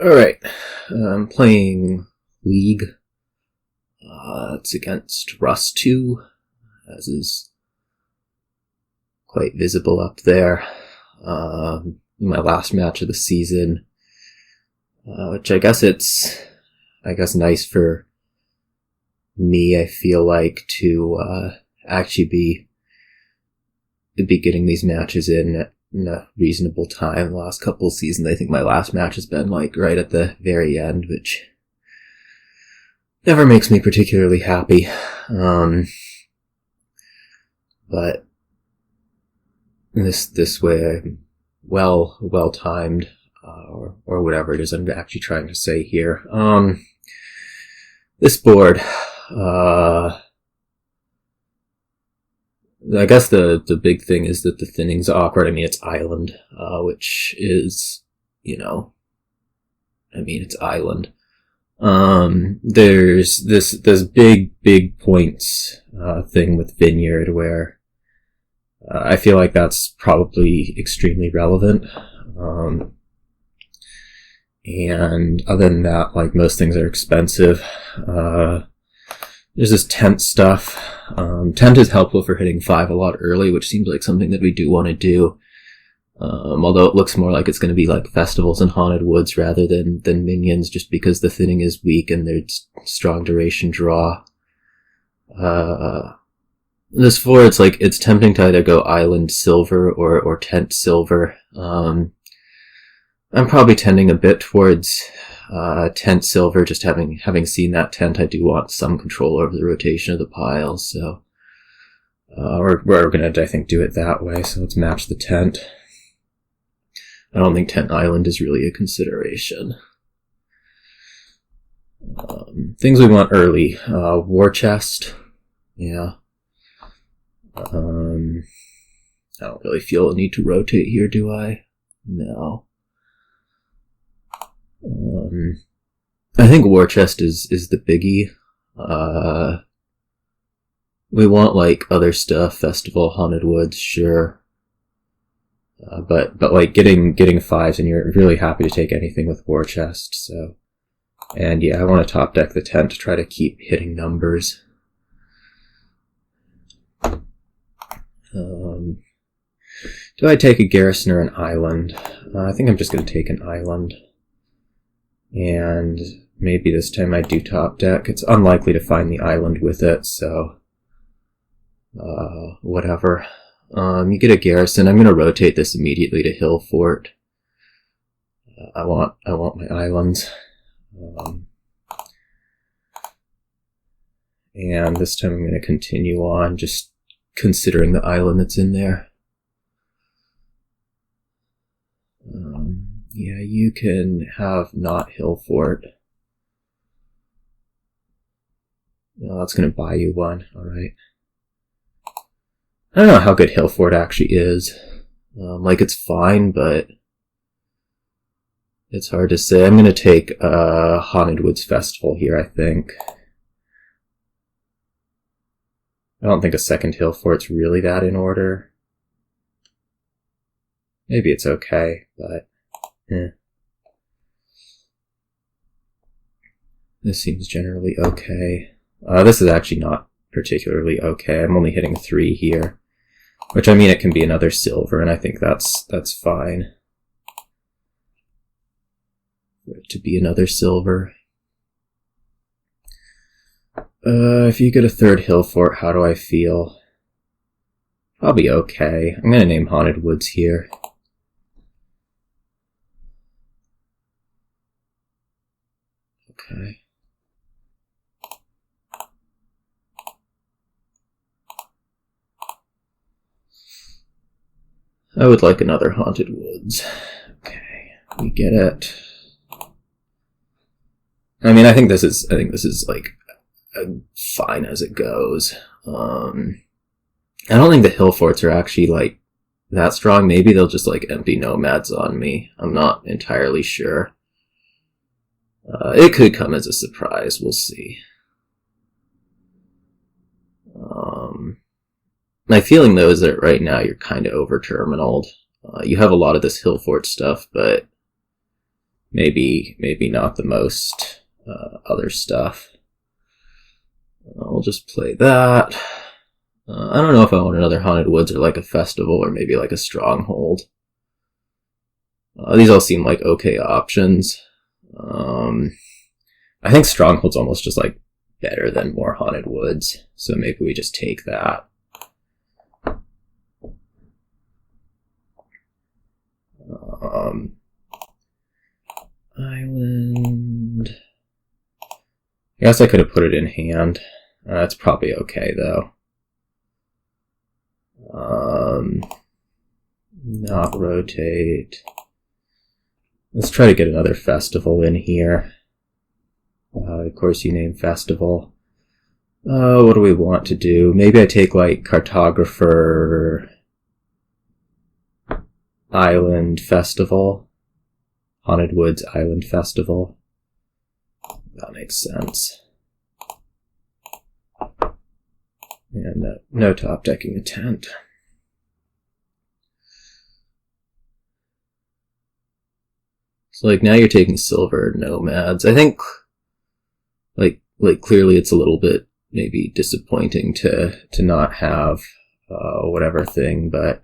Alright, I'm playing League. It's against Russ2, as is quite visible up there. My last match of the season, which I guess nice for me, I feel like, to actually be getting these matches in a reasonable time. The last couple of seasons, I think my last match has been like right at the very end, which never makes me particularly happy. But this way, I'm well timed, or whatever it is I'm actually trying to say here. This board, I guess the big thing is that the thinning's awkward. I mean, it's island, which is, it's island. There's this big points, thing with Vineyard where, I feel like that's probably extremely relevant. And other than that, like, most things are expensive. There's this tent stuff. Tent is helpful for hitting 5 a lot early, which seems like something that we do want to do. Although it looks more like it's going to be like festivals and haunted woods rather than minions, just because the thinning is weak and there's strong duration draw. This 4, it's tempting to either go island silver or tent silver. I'm probably tending a bit towards tent silver, just having seen that tent. I do want some control over the rotation of the piles, so we're gonna, I think, do it that way. So let's match the tent. I don't think tent island is really a consideration. Things we want early: war chest. Yeah. I don't really feel a need to rotate here, do I? No. I think war chest is the biggie. We want, like, other stuff, festival, haunted woods, sure. But like getting 5s, and you're really happy to take anything with war chest. So, and yeah, I want to top deck the tent to try to keep hitting numbers. Do I take a garrison or an island? I think I'm just going to take an island. And maybe this time I do top deck. It's unlikely to find the island with it, so whatever. You get a garrison. I'm going to rotate this immediately to Hill Fort. I want my islands. And this time I'm going to continue on, just considering the island that's in there. Yeah, you can have not Hill Fort. No, that's going to buy you one. Alright. I don't know how good Hill Fort actually is. It's fine, but it's hard to say. I'm going to take Haunted Woods Festival here, I think. I don't think a second Hill Fort's really that in order. Maybe it's okay, but this seems generally okay. This is actually not particularly okay. I'm only hitting 3 here, which, I mean, it can be another silver, and I think that's fine for it to be another silver. If you get a 3rd Hill Fort, how do I feel? Probably okay. I'm gonna name Haunted Woods here. Okay. I would like another Haunted Woods. Okay, we get it. I mean, I think this is like fine as it goes. I don't think the Hill Forts are actually like that strong. Maybe they'll just like empty Nomads on me. I'm not entirely sure. It could come as a surprise. We'll see. My feeling, though, is that right now you're kind of over-terminaled. You have a lot of this Hill Fort stuff, but maybe not the most other stuff. I'll just play that. I don't know if I want another Haunted Woods or like a Festival or maybe like a Stronghold. These all seem like okay options. I think Stronghold's almost just like better than more Haunted Woods, so maybe we just take that. Island. I guess I could have put it in hand. That's probably okay though. Not rotate. Let's try to get another festival in here. Of course you name festival. What do we want to do? Maybe I take like Cartographer, Island Festival, Haunted Woods Island Festival. That makes sense. And no top decking a tent. So like now you're taking silver Nomads. I think like clearly it's a little bit maybe disappointing to not have whatever thing, but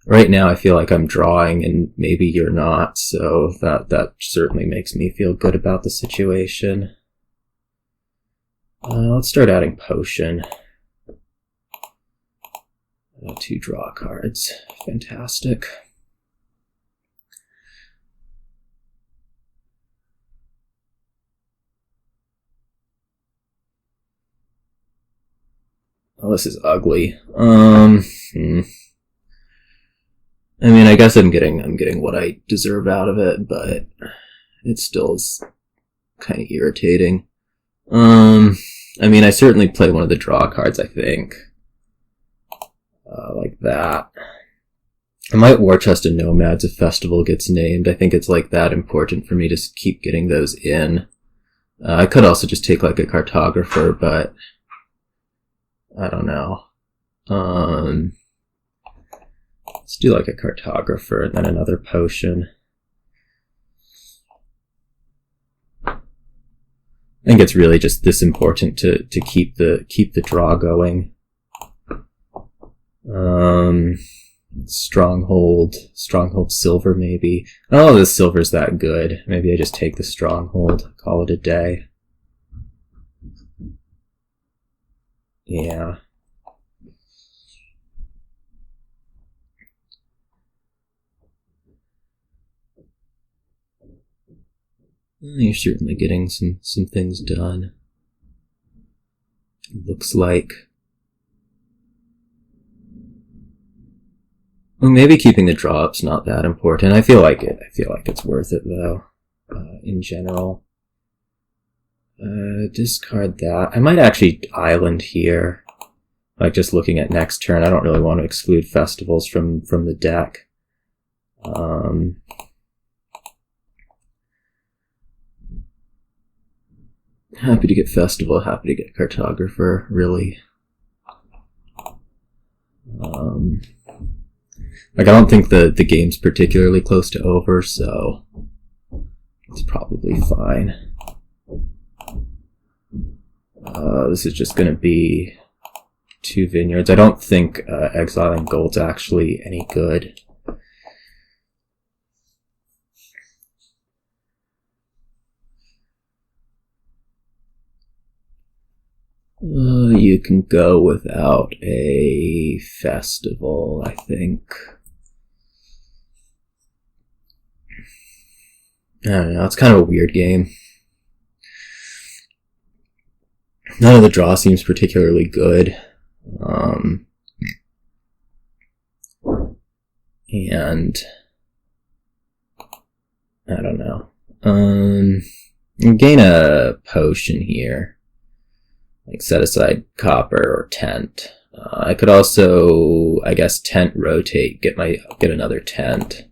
right now I feel like I'm drawing and maybe you're not, so that certainly makes me feel good about the situation. Let's start adding potion. 2 draw cards. Fantastic. Oh, this is ugly. I mean, I guess I'm getting what I deserve out of it, but it still is kind of irritating. I mean, I certainly play one of the draw cards, I think. Like that. I might War Chest a Nomads if Festival gets named. I think it's like that important for me to keep getting those in. I could also just take like a Cartographer, but I don't know. Let's do like a Cartographer and then another potion. I think it's really just this important to keep the draw going. Stronghold silver maybe. Oh, this silver's that good. Maybe I just take the Stronghold, call it a day. Yeah. You're certainly getting some things done. Looks like. Well, maybe keeping the drop's not that important. I feel like it's worth it though. In general. Discard that. I might actually island here. Like just looking at next turn. I don't really want to exclude festivals from the deck. Happy to get Festival, happy to get Cartographer, really. Like, I don't think the game's particularly close to over, so it's probably fine. This is just going to be 2 Vineyards. I don't think exiling gold's actually any good. You can go without a festival, I think. I don't know, it's kind of a weird game. None of the draw seems particularly good. And I don't know. Gain a potion here. Like set aside copper or tent. I could also, I guess, tent rotate, get another tent.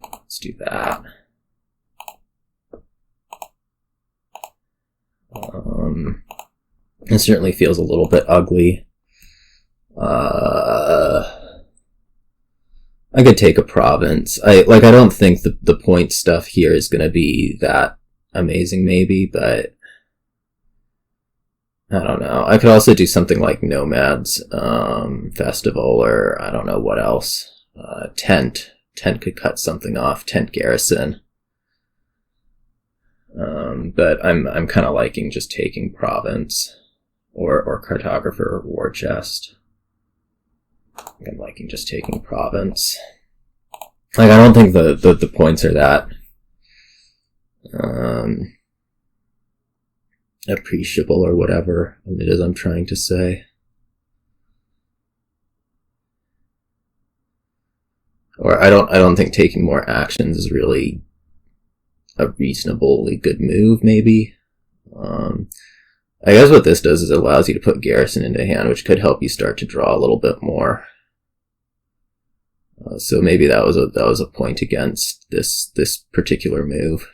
Let's do that. It certainly feels a little bit ugly. I I could take a province. I don't think the point stuff here is going to be that amazing, maybe, but I don't know. I could also do something like Nomads, Festival, or I don't know what else. Tent. Tent could cut something off. Tent Garrison. But I'm kind of liking just taking province, or Cartographer, or War Chest. I'm liking just taking province. Like, I don't think the points are that appreciable, or whatever it is I'm trying to say. Or I don't think taking more actions is really a reasonably good move, maybe. I guess what this does is it allows you to put Garrison into hand, which could help you start to draw a little bit more. So maybe that was a point against this particular move.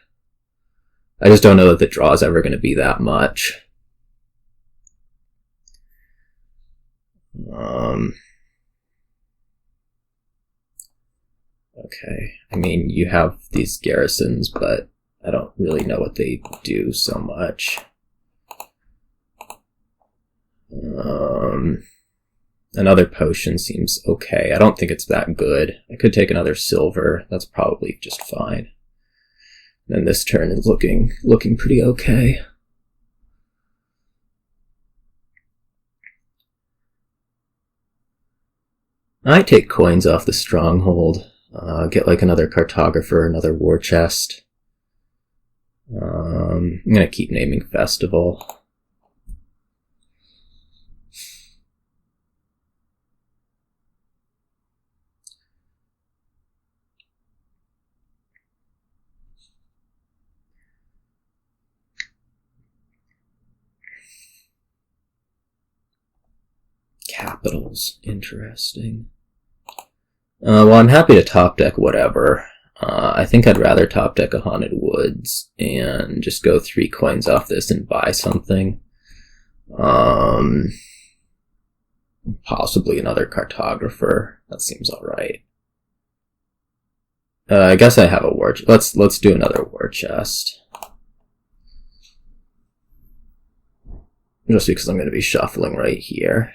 I just don't know that the draw is ever going to be that much. Okay, I mean, you have these garrisons, but I don't really know what they do so much. Another potion seems okay. I don't think it's that good. I could take another silver. That's probably just fine. And this turn is looking pretty okay. I take coins off the stronghold. Get like another Cartographer, another War Chest. I'm gonna keep naming Festival. Capitals, interesting. Well, I'm happy to top deck whatever. I think I'd rather top deck a Haunted Woods and just go 3 coins off this and buy something. Possibly another Cartographer. That seems alright. I guess I have a war. Let's do another War Chest. Just because I'm going to be shuffling right here.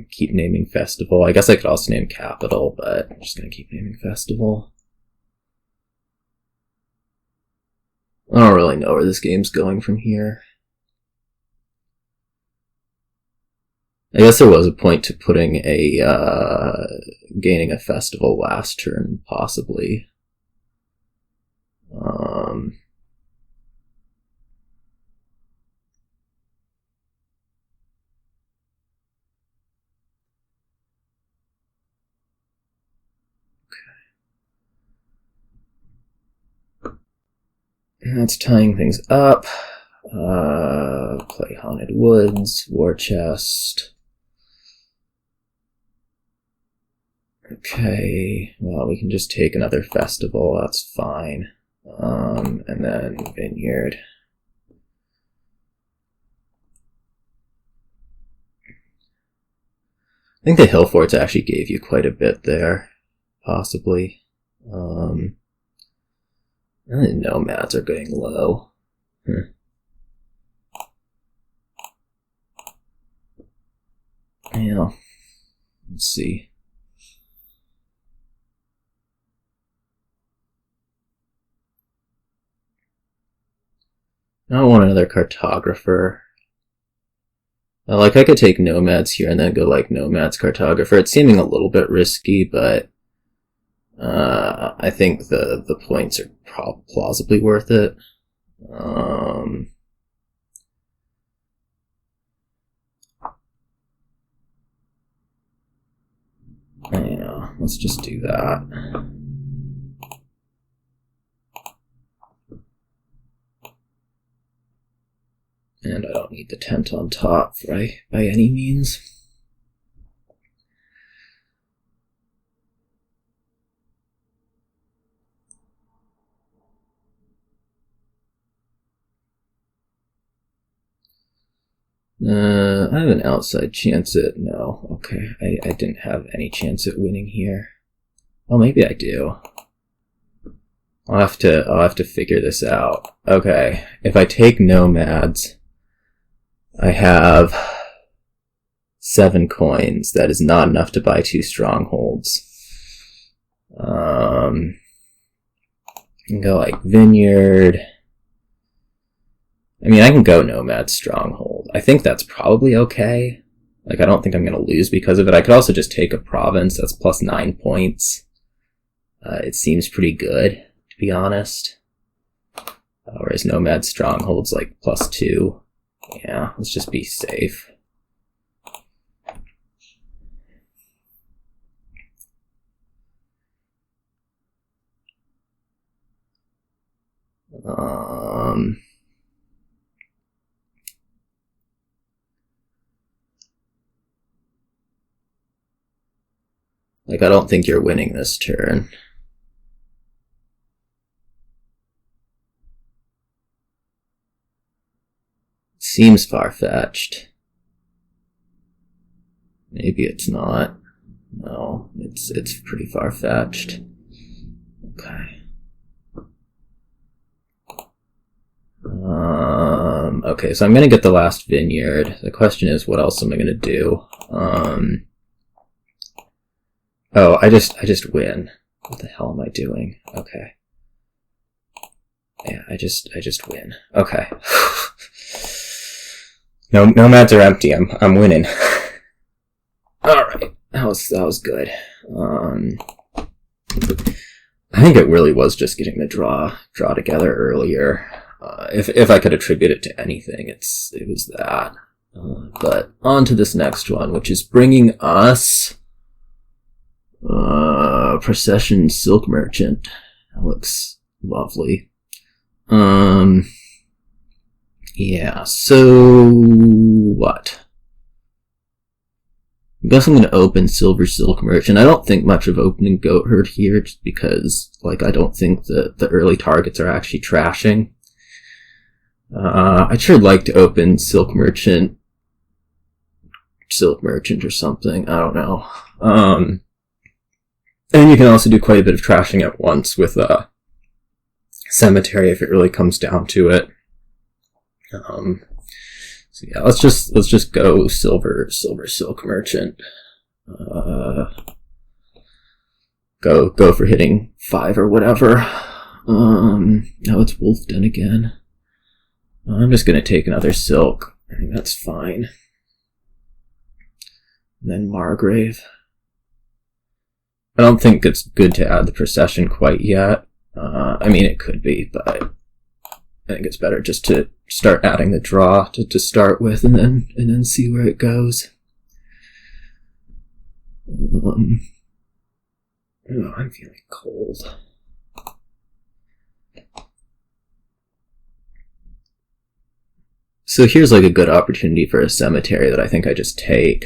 Keep naming Festival. I guess I could also name Capital, but I'm just going to keep naming Festival. I don't really know where this game's going from here. I guess there was a point to putting gaining a Festival last turn, possibly. That's tying things up. Play Haunted Woods, War Chest. Okay, well, we can just take another Festival, that's fine. And then Vineyard. I think the Hill Forts actually gave you quite a bit there, possibly. And the Nomads are getting low. Yeah. Let's see. I don't want another Cartographer. Like, I could take Nomads here and then go like Nomads Cartographer. It's seeming a little bit risky, but I think the points are plausibly worth it. Yeah, let's just do that. And I don't need the tent on top, right? By any means. I have an outside chance at... No, okay. I didn't have any chance at winning here. Oh, maybe I do. I'll have to figure this out. Okay, if I take Nomads, I have 7 coins. That is not enough to buy 2 strongholds. I can go like Vineyard. I mean, I can go Nomad Stronghold. I think that's probably okay. Like, I don't think I'm going to lose because of it. I could also just take a province. That's plus 9 points. It seems pretty good, to be honest. Whereas Nomad Stronghold's like plus 2. Yeah, let's just be safe. Like, I don't think you're winning this turn. Seems far-fetched. Maybe it's not. No, it's pretty far-fetched. Okay. Okay, so I'm gonna get the last Vineyard. The question is, what else am I gonna do? Oh, I just win. What the hell am I doing? Okay. Yeah, I just win. Okay. No, Nomads are empty. I'm winning. All right, that was good. I think it really was just getting the draw together earlier. If I could attribute it to anything, it was that. But on to this next one, which is bringing us Procession Silk Merchant. That looks lovely. Yeah, so what? I guess I'm going to open Silver Silk Merchant. I don't think much of opening Goatherd here, just because, like, I don't think the early targets are actually trashing. I'd sure like to open Silk Merchant or something. I don't know. And you can also do quite a bit of trashing at once with Cemetery if it really comes down to it. So yeah, let's just go Silver Silk Merchant. Go for hitting 5 or whatever. Now it's Wolfden again. I'm just gonna take another Silk. I think that's fine. And then Margrave. I don't think it's good to add the Procession quite yet. I mean, it could be, but I think it's better just to start adding the draw to start with, and then see where it goes. Oh, I'm feeling cold. So here's like a good opportunity for a Cemetery that I think I just take.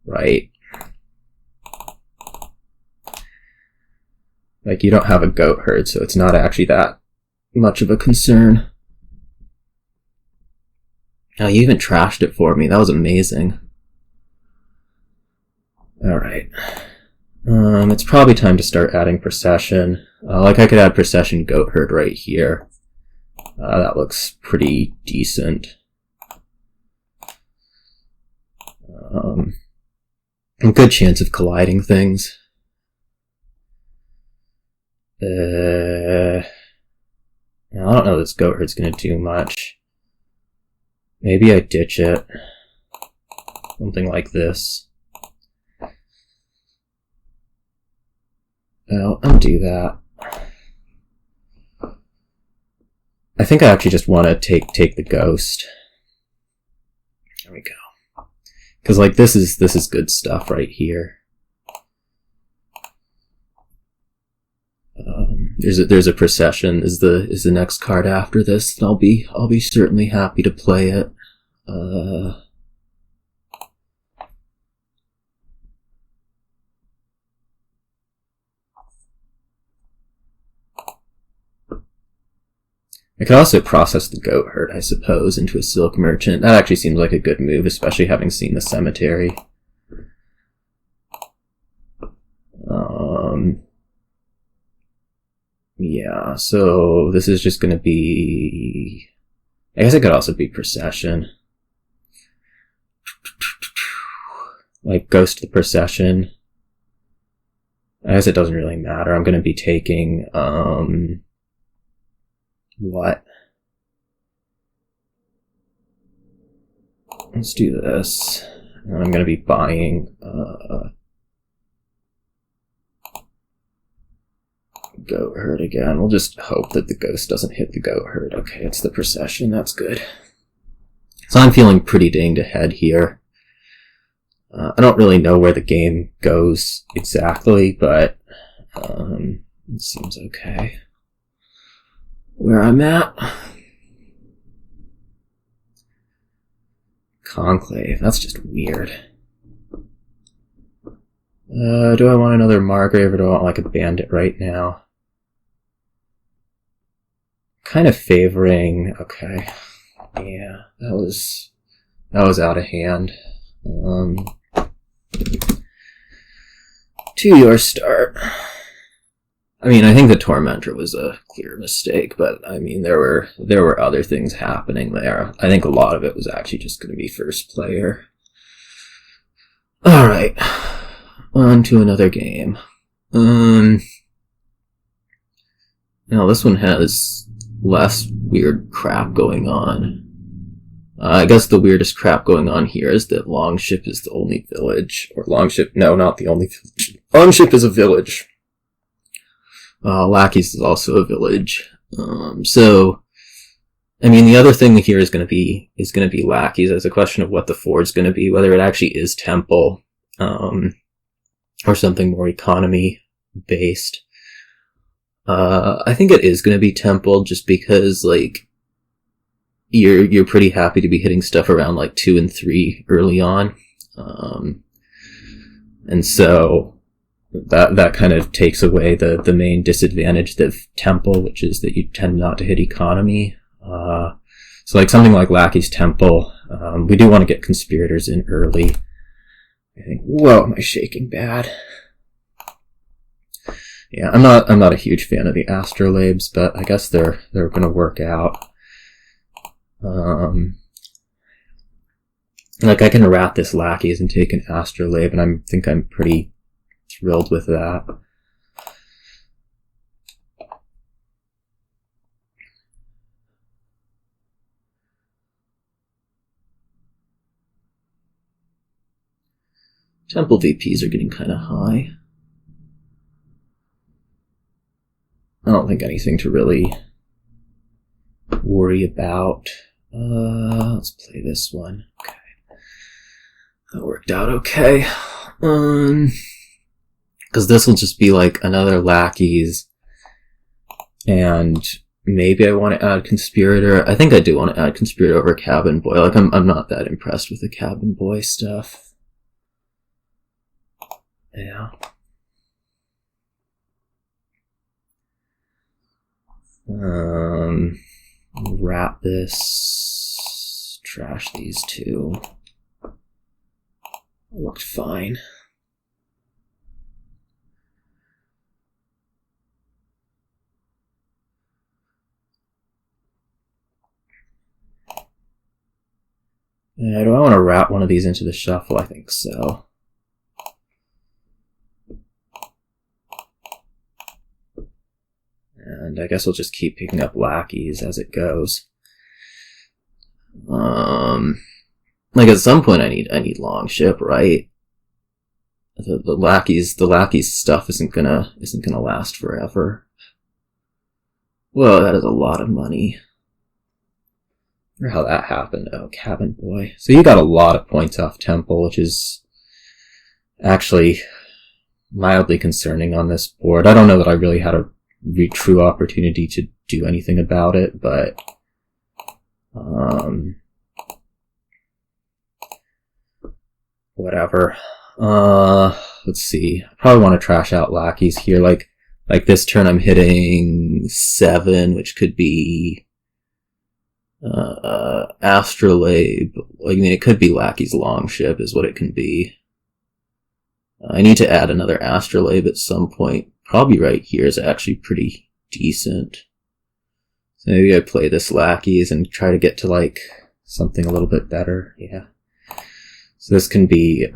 Right? Like, you don't have a Goatherd, so it's not actually that much of a concern. Oh, you even trashed it for me. That was amazing. Alright. It's probably time to start adding Procession. Like, I could add Procession Goatherd right here. That looks pretty decent. A good chance of colliding things. I don't know if this Goatherd's gonna do much. Maybe I ditch it. Something like this. I'll undo that. I think I actually just want to take the Ghost. There we go. Because, like, this is good stuff right here. There's a Procession is the next card after this, and I'll be certainly happy to play it. I could also process the Goatherd, I suppose, into a Silk Merchant. That actually seems like a good move, especially having seen the Cemetery. Yeah, so this is just going to be... I guess it could also be Procession. Like, Ghost the Procession. I guess it doesn't really matter. I'm going to be taking, what? Let's do this. And I'm going to be buying, Goatherd again. We'll just hope that the Ghost doesn't hit the Goatherd. Okay, it's the Procession. That's good. So I'm feeling pretty dinged ahead here. I don't really know where the game goes exactly, but it seems okay where I'm at. Conclave, that's just weird. Do I want another Margrave or do I want like a Bandit right now? Kind of favoring, okay. Yeah, that was out of hand. To your start. I mean, I think the Tormentor was a clear mistake, but I mean, there were other things happening there. I think a lot of it was actually just going to be first player. Alright, on to another game. Now this one has less weird crap going on. I guess the weirdest crap going on here is that Longship is the only village. Or Longship, no, not the only village. Longship is a village. Lackeys is also a village. So, I mean, the other thing here is going to be Lackeys. There's a question of what the ford's going to be, whether it actually is Temple, or something more economy-based. I think it is going to be Temple, just because, like, you're pretty happy to be hitting stuff around like 2 and 3 early on. And so that kind of takes away the main disadvantage of Temple, which is that you tend not to hit economy. So like something like Lackeys Temple, we do want to get Conspirators in early. I think, whoa, am I shaking bad? Yeah, I'm not a huge fan of the Astrolabes, but I guess they're gonna work out. Like I can rat this Lackeys and take an Astrolabe, and I think I'm pretty thrilled with that. Temple VPs are getting kind of high. I don't think anything to really worry about. Let's play this one. Okay. That worked out okay. Because this will just be like another Lackeys. And maybe I want to add Conspirator. I think I do want to add Conspirator over Cabin Boy. Like, I'm not that impressed with the Cabin Boy stuff. Yeah. Wrap this. Trash these two. Looked fine. Yeah, do I want to wrap one of these into the shuffle? I think so. And I guess we'll just keep picking up Lackeys as it goes. Like at some point I need Longship, right? The Lackeys stuff isn't gonna last forever. Whoa, that is a lot of money. I wonder how that happened. Oh, Cabin Boy. So you got a lot of points off Temple, which is actually mildly concerning on this board. I don't know that I really had a true opportunity to do anything about it, but whatever. Let's see. I probably want to trash out Lackeys here. Like this turn I'm hitting 7, which could be Astrolabe, I mean, it could be Lackeys Longship is what it can be. I need to add another Astrolabe at some point. Probably right here is actually pretty decent. So maybe I play this Lackeys and try to get to, like, something a little bit better. Yeah. So this can be,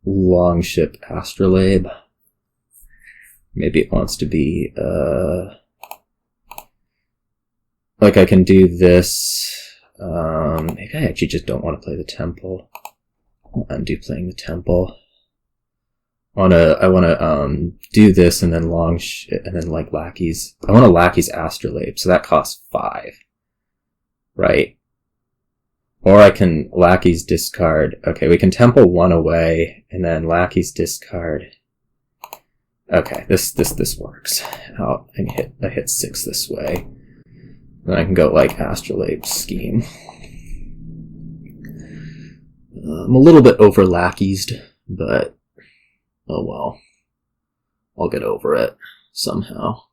Longship Astrolabe. Maybe it wants to be, like I can do this. Maybe I actually just don't want to play the temple. I'll undo playing the temple. I wanna do this and then Longship and then like Lackeys. I want a Lackeys Astrolabe, so that costs 5. Right? Or I can Lackeys discard. Okay, we can temple 1 away and then Lackeys discard. Okay, this works. I hit 6 this way. Then I can go like Astrolabe Scheme. I'm a little bit over Lackeysed, but oh well. I'll get over it somehow.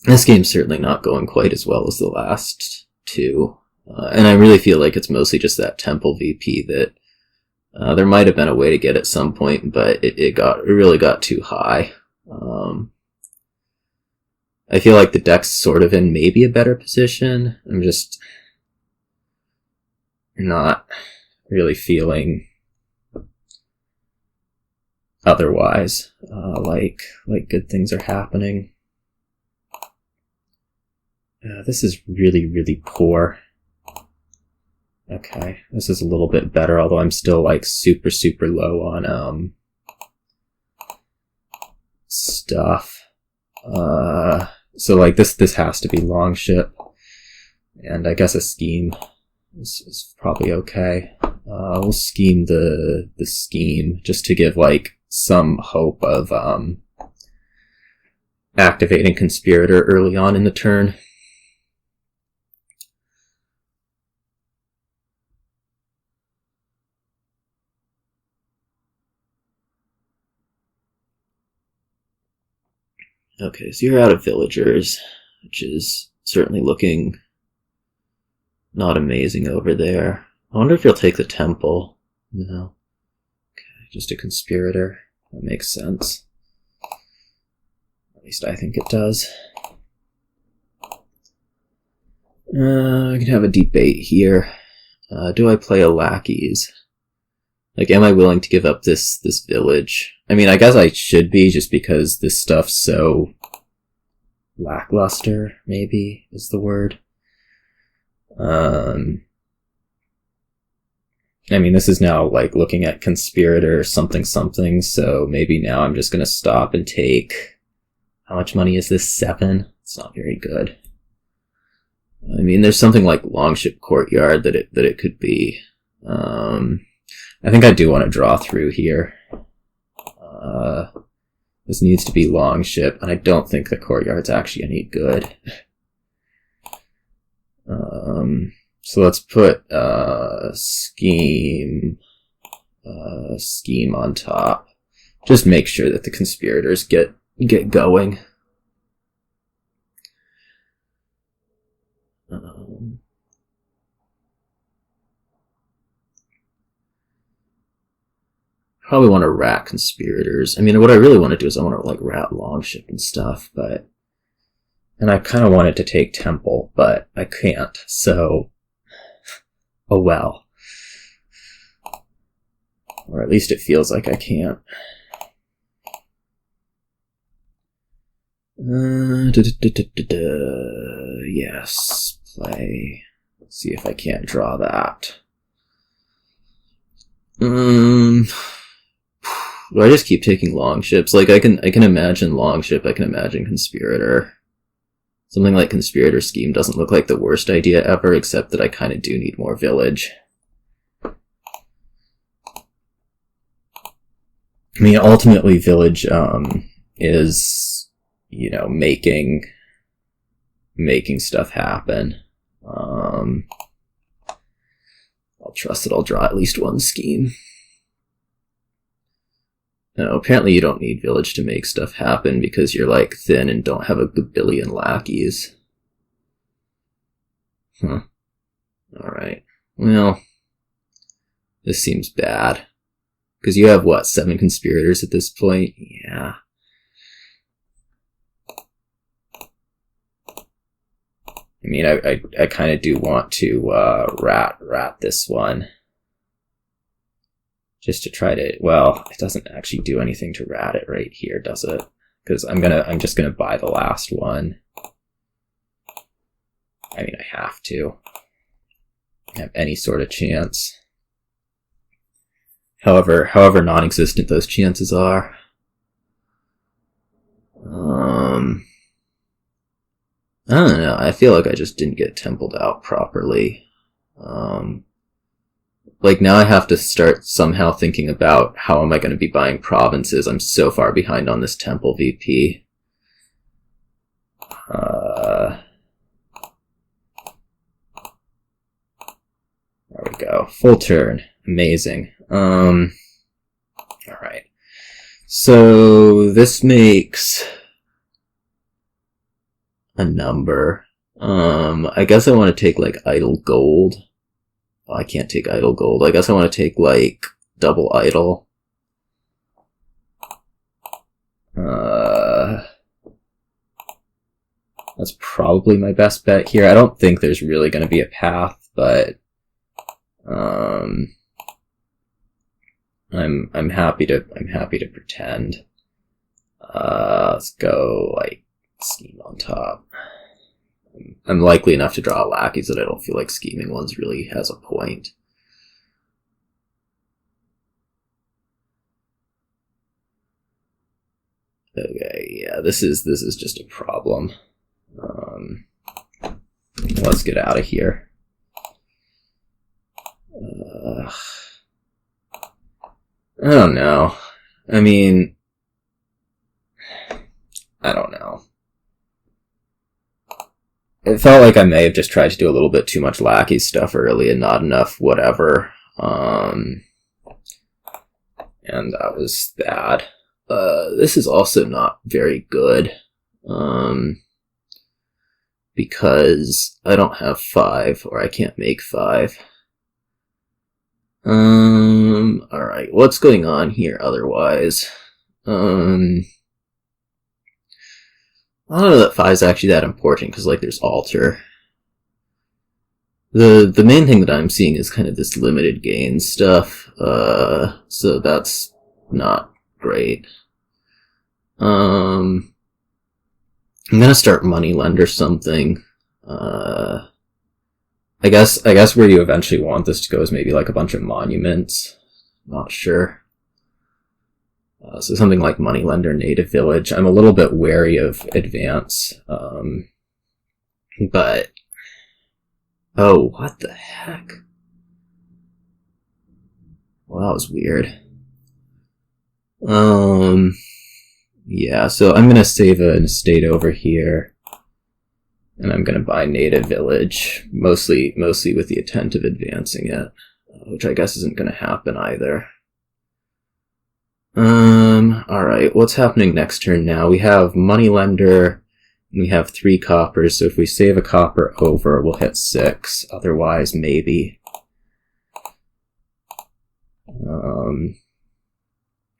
This game's certainly not going quite as well as the last 2. And I really feel like it's mostly just that Temple VP that there might have been a way to get at some point, but it really got too high. I feel like the deck's sort of in maybe a better position. I'm just not really feeling otherwise. Like good things are happening. This is really, really poor. Okay, this is a little bit better, although I'm still like super, super low on stuff. So like this has to be Longship, and I guess a scheme is probably okay. We'll scheme the scheme just to give like some hope of activating Conspirator early on in the turn. Okay, so you're out of villagers, which is certainly looking not amazing over there. I wonder if you'll take the temple. No. Okay, just a Conspirator. That makes sense. At least I think it does. We can have a debate here. Do I play a Lackeys? Like, am I willing to give up this village? I mean, I guess I should be, just because this stuff's so lackluster, maybe, is the word. I mean, this is now, like, looking at Conspirator something, so maybe now I'm just gonna stop and take... How much money is this? 7? It's not very good. I mean, there's something like Longship Courtyard that it could be. I think I do want to draw through here. This needs to be Longship, and I don't think the Courtyard's actually any good. So let's put scheme on top. Just make sure that the Conspirators get going. Probably want to rat Conspirators. I mean, what I really want to do is I want to, like, rat Longship and stuff, but... And I kind of wanted to take Temple, but I can't, so... Oh well. Or at least it feels like I can't. Yes, play. Let's see if I can't draw that. Do I just keep taking Longships? Like, I can imagine Longship, I can imagine Conspirator. Something like Conspirator Scheme doesn't look like the worst idea ever, except that I kind of do need more village. I mean, ultimately, village, is, you know, making stuff happen. I'll trust that I'll draw at least one scheme. No, apparently you don't need village to make stuff happen because you're, like, thin and don't have a billion lackeys. Huh. Alright. Well, this seems bad. Because you have, what, 7 conspirators at this point? Yeah. I mean, I kind of do want to rat this one. Just to try to, well, it doesn't actually do anything to rat it right here, does it? Because I'm just gonna buy the last one. I mean, I have to have any sort of chance. However non-existent those chances are. I don't know. I feel like I just didn't get templed out properly. Like, now I have to start somehow thinking about how am I going to be buying provinces. I'm so far behind on this temple VP. There we go. Full turn. Amazing. Alright. So, this makes a number. I guess I want to take, like, idle gold. Oh, I can't take idle gold. I guess I want to take, like, double idle. That's probably my best bet here. I don't think there's really going to be a path, but I'm happy to pretend. Let's go, like, scheme on top. I'm likely enough to draw lackeys that I don't feel like scheming ones really has a point. Okay, yeah, this is just a problem. Let's get out of here. I don't know. I mean, I don't know. It felt like I may have just tried to do a little bit too much lackey stuff early and not enough whatever. And that was bad. This is also not very good. Because I don't have 5, or I can't make 5. Alright, what's going on here otherwise? I don't know that 5 is actually that important, because, like, there's altar. The main thing that I'm seeing is kind of this limited gain stuff, so that's not great. I'm gonna start Moneylender something. I guess where you eventually want this to go is maybe like a bunch of monuments. Not sure. So something like Moneylender, Native Village. I'm a little bit wary of Advance. But... oh, what the heck? Well, that was weird. Yeah, so I'm gonna save an estate over here. And I'm gonna buy Native Village. Mostly with the intent of advancing it. Which I guess isn't gonna happen either. Alright, what's happening next turn now? We have Moneylender, and we have 3 coppers, so if we save a copper over, we'll hit 6, otherwise maybe. No,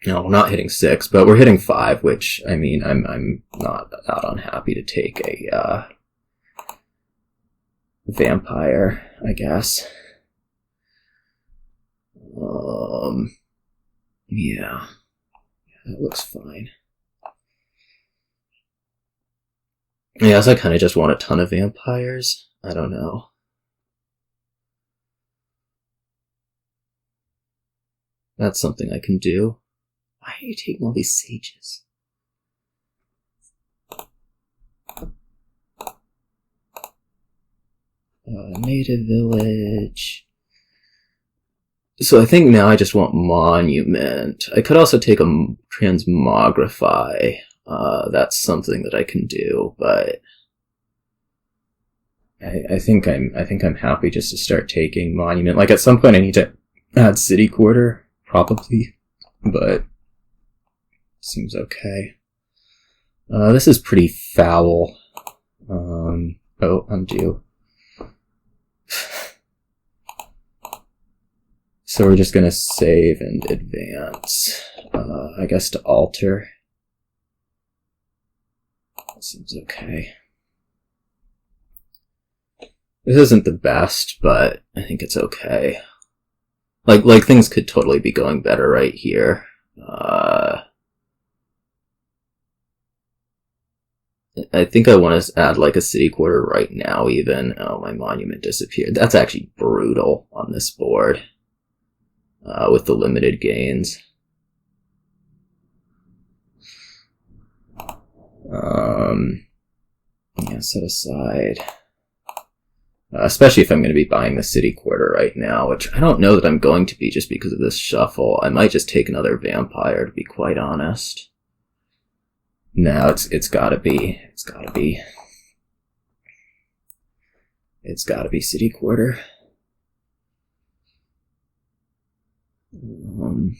we're not hitting 6, but we're hitting 5, which, I mean, I'm not that unhappy to take a, vampire, I guess. Yeah. That looks fine. I guess I kind of just want a ton of vampires. I don't know. That's something I can do. Why are you taking all these sages? Native Village... So I think now I just want Monument. I could also take a Transmogrify. That's something that I can do, but I think I'm happy just to start taking Monument. Like, at some point I need to add City Quarter, probably, but Seems okay. This is pretty foul. Oh, undo. So we're just gonna save and advance. I guess to alter. That seems okay. This isn't the best, but I think it's okay. Like things could totally be going better right here. I think I want to add like a city quarter right now even. Oh, my monument disappeared. That's actually brutal on this board. With the limited gains. Yeah, set aside. Especially if I'm going to be buying the city quarter right now, which I don't know that I'm going to be just because of this shuffle. I might just take another vampire, to be quite honest. No, it's gotta be. It's gotta be. It's gotta be city quarter. I'm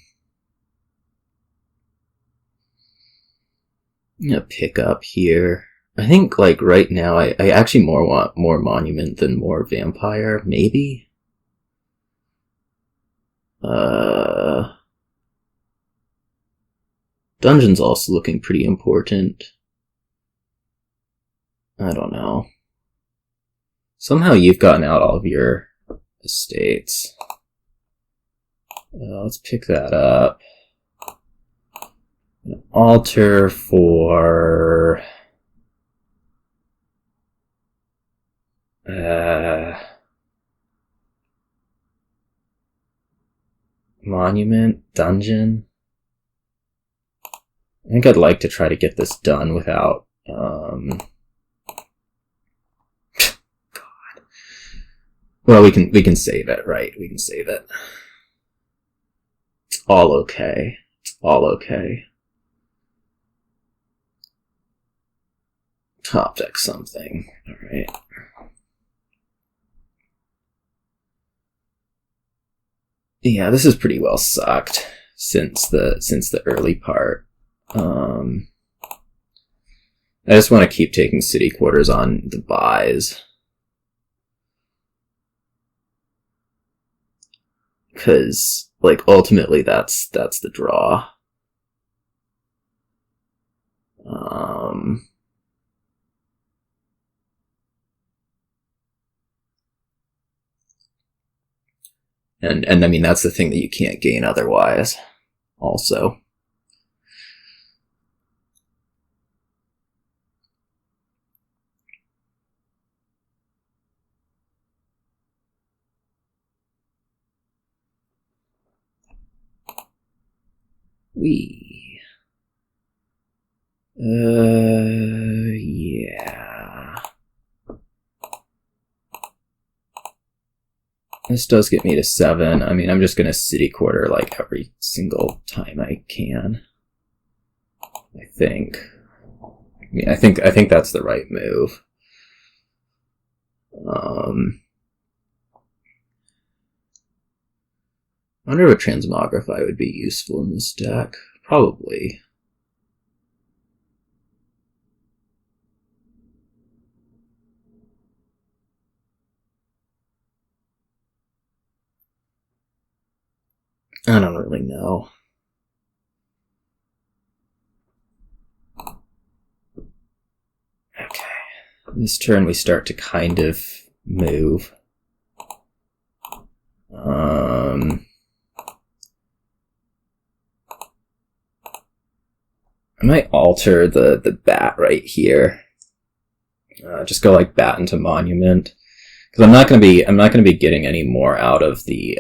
gonna pick up here. I think, like, right now, I actually want more monument than more vampire, maybe? Dungeon's also looking pretty important. I don't know. Somehow you've gotten out all of your estates. Let's pick that up. An altar for... monument, dungeon. I think I'd like to try to get this done without, God. Well, we can save it, right? We can save it. It's all okay. It's all okay. Top deck something. Alright. Yeah, this is pretty well sucked since the early part. I just want to keep taking city quarters on the buys. Because, like, ultimately that's the draw. And I mean, that's the thing that you can't gain otherwise, also. Yeah. This does get me to 7. I mean, I'm just gonna city quarter like every single time I can. I think. I mean, I think that's the right move. I wonder if Transmogrify would be useful in this deck. Probably. I don't really know. Okay. This turn we start to kind of move. I might alter the bat right here. Just go like bat into monument, because I'm not gonna be getting any more out of the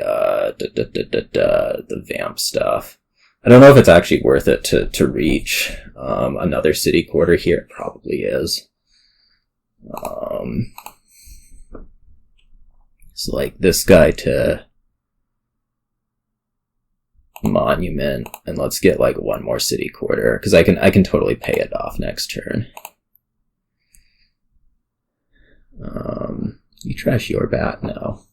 vamp stuff. I don't know if it's actually worth it to reach another city quarter here. It probably is. So like this guy to monument, and let's get like one more city quarter, because I can totally pay it off next turn. You trash your bat? No.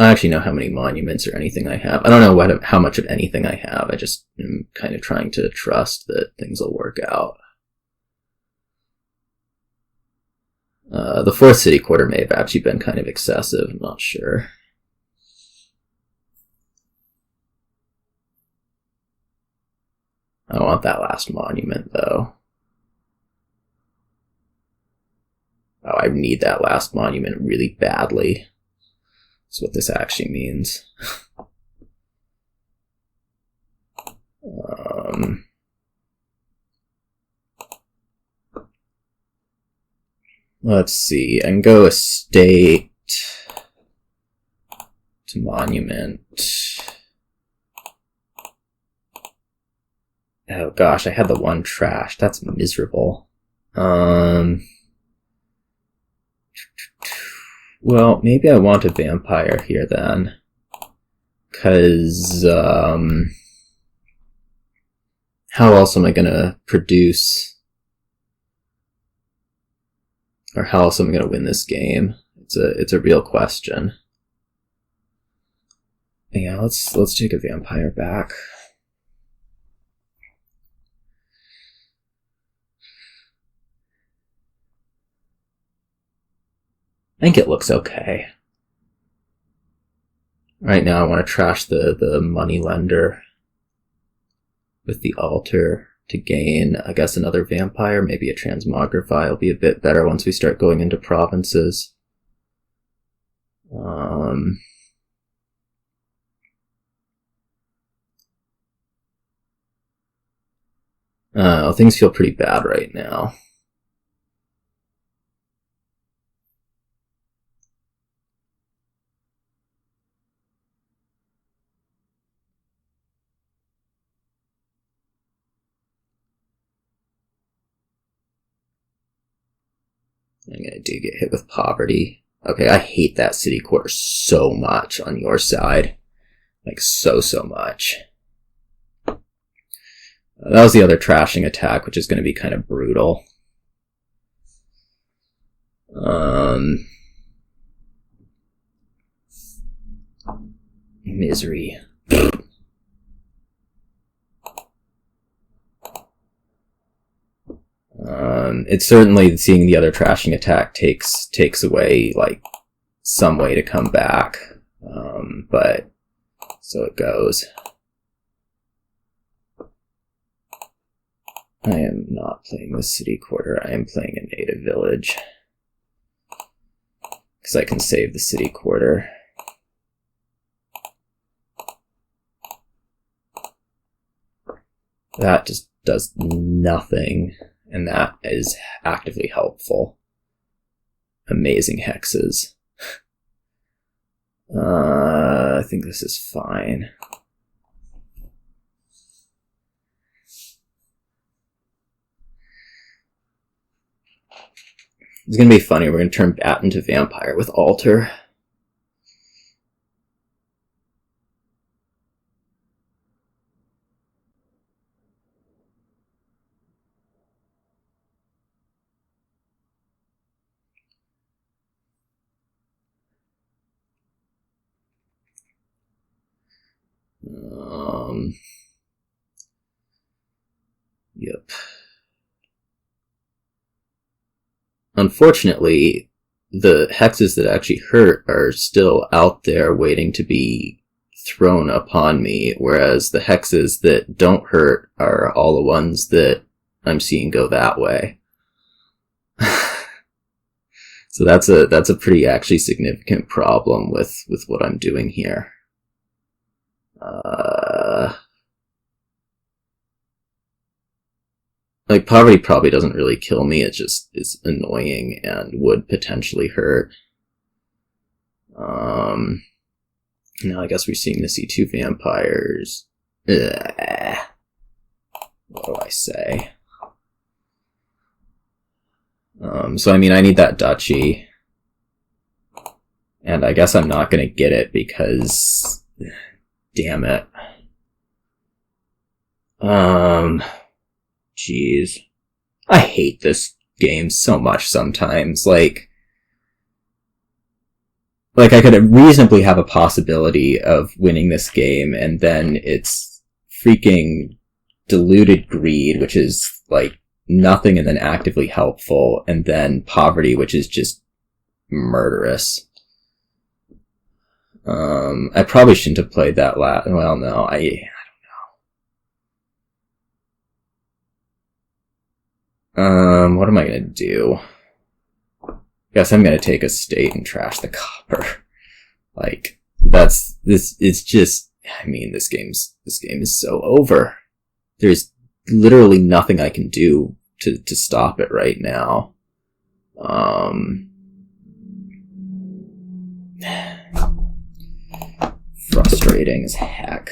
I don't actually know how many monuments or anything I have. I don't know how much of anything I have. I just am kind of trying to trust that things will work out. The 4th city quarter may have actually been kind of excessive. I'm not sure. I don't want that last monument, though. Oh, I need that last monument really badly. That's what this actually means. Let's see. I can go estate to monument. Oh gosh, I had the one trash. That's miserable. Well, maybe I want a vampire here then. 'Cause, how else am I gonna produce? Or how else am I gonna win this game? It's a real question. Yeah, let's take a vampire back. I think it looks okay. Right now I want to trash the Moneylender with the altar to gain, I guess, another vampire. Maybe a Transmogrify will be a bit better once we start going into provinces. Things feel pretty bad right now. I'm gonna do get hit with poverty. Okay, I hate that city quarter so much on your side. Like, so much. That was the other trashing attack, which is going to be kind of brutal. Misery. It's certainly seeing the other trashing attack takes away, like, some way to come back. But so it goes. I am not playing the city quarter, I am playing a native village. Because I can save the city quarter. That just does nothing, and that is actively helpful. Amazing hexes. I think this is fine. It's gonna be funny, we're gonna turn Bat into Vampire with Altar. Yep. Unfortunately, the hexes that actually hurt are still out there waiting to be thrown upon me, whereas the hexes that don't hurt are all the ones that I'm seeing go that way. So that's a pretty actually significant problem with what I'm doing here. Like, poverty probably doesn't really kill me, it just is annoying and would potentially hurt. Now I guess we're seeing the C2 vampires. Ugh. What do I say? So I mean, I need that duchy. And I guess I'm not gonna get it because... damn it. Jeez. I hate this game so much sometimes. Like like, I could reasonably have a possibility of winning this game, and then it's freaking diluted greed, which is, like, nothing and then actively helpful, and then poverty, which is just murderous. I probably shouldn't have played that well, no, I don't know. What am I gonna do? Guess I'm gonna take a state and trash the copper. Like, it's just, I mean, this game is so over. There's literally nothing I can do to stop it right now. Frustrating as heck.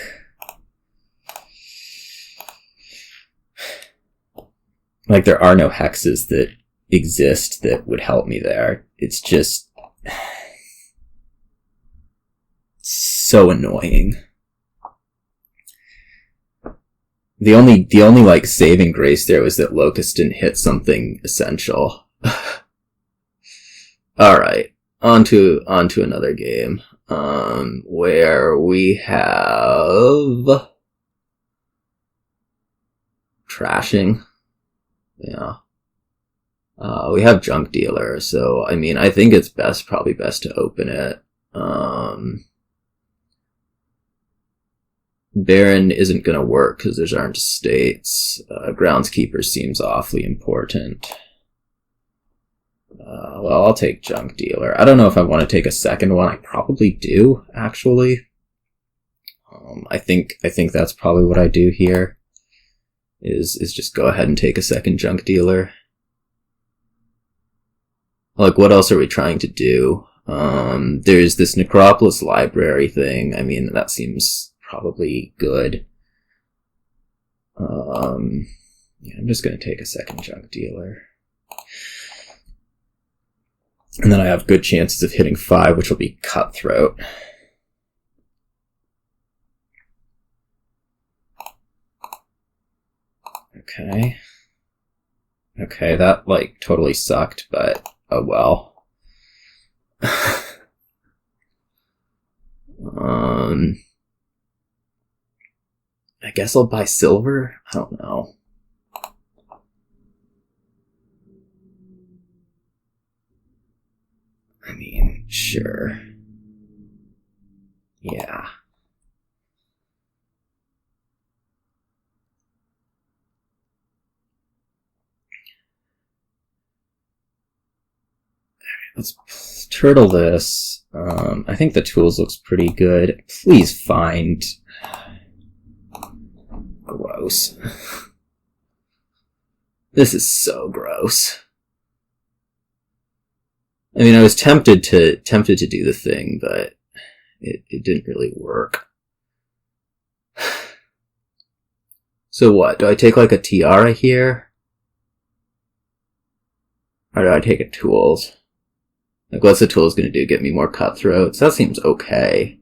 Like, there are no hexes that exist that would help me there. It's just so annoying. The only like saving grace there was that Locust didn't hit something essential. Alright, on to another game. Where we have trashing. Yeah. We have Junk Dealer, so, I mean, I think it's probably best to open it. Baron isn't gonna work because there's aren't states. Groundskeeper seems awfully important. Well, I'll take Junk Dealer. I don't know if I want to take a second one. I probably do, actually. I think that's probably what I do here. Is just go ahead and take a second Junk Dealer. Like, what else are we trying to do? There's this Necropolis library thing. I mean, that seems probably good. Yeah, I'm just gonna take a second Junk Dealer. And then I have good chances of hitting 5, which will be Cutthroat. Okay. Okay, that, like, totally sucked, but oh well. I guess I'll buy silver? I don't know. I mean, sure. Yeah. Let's turtle this. I think the tools looks pretty good. Please find... Gross. This is so gross. I mean, I was tempted to do the thing, but it didn't really work. So what? Do I take like a Tiara here? Or do I take a tools? Like, what's the tools gonna do? Get me more Cutthroats? That seems okay.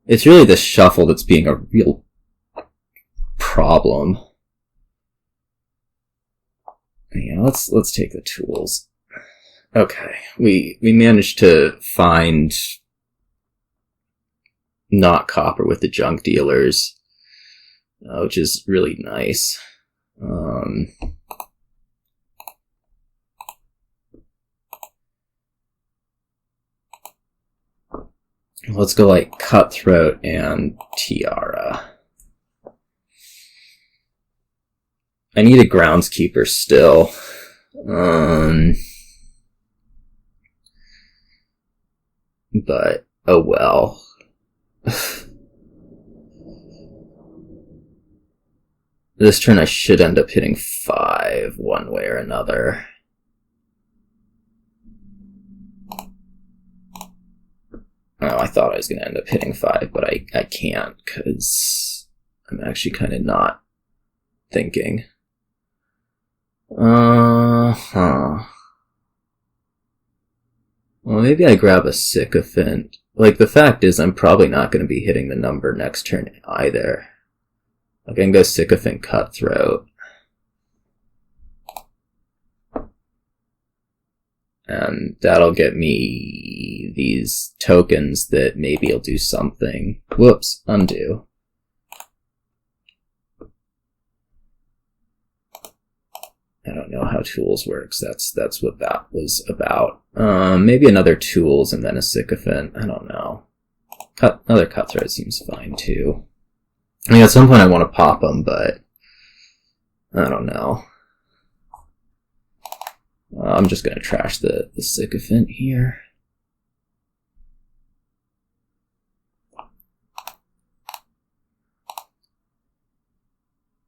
It's really the shuffle that's being a real problem. Yeah, let's take the tools. Okay, we managed to find not copper with the Junk Dealers, which is really nice. Let's go like Cutthroat and Tiara. I need a Groundskeeper still. But, oh well. This turn I should end up hitting 5 one way or another. Oh, I thought I was going to end up hitting 5, but I can't because I'm actually kind of not thinking. Well, maybe I grab a Sycophant. Like, the fact is, I'm probably not going to be hitting the number next turn either. I can go Sycophant Cutthroat. And that'll get me these tokens that maybe will do something. Whoops, undo. I don't know how tools works. That's what that was about. Maybe another tools and then a sycophant. I don't know. Another cutthroat seems fine too. I mean, at some point I want to pop them, but I don't know. I'm just going to trash the sycophant here.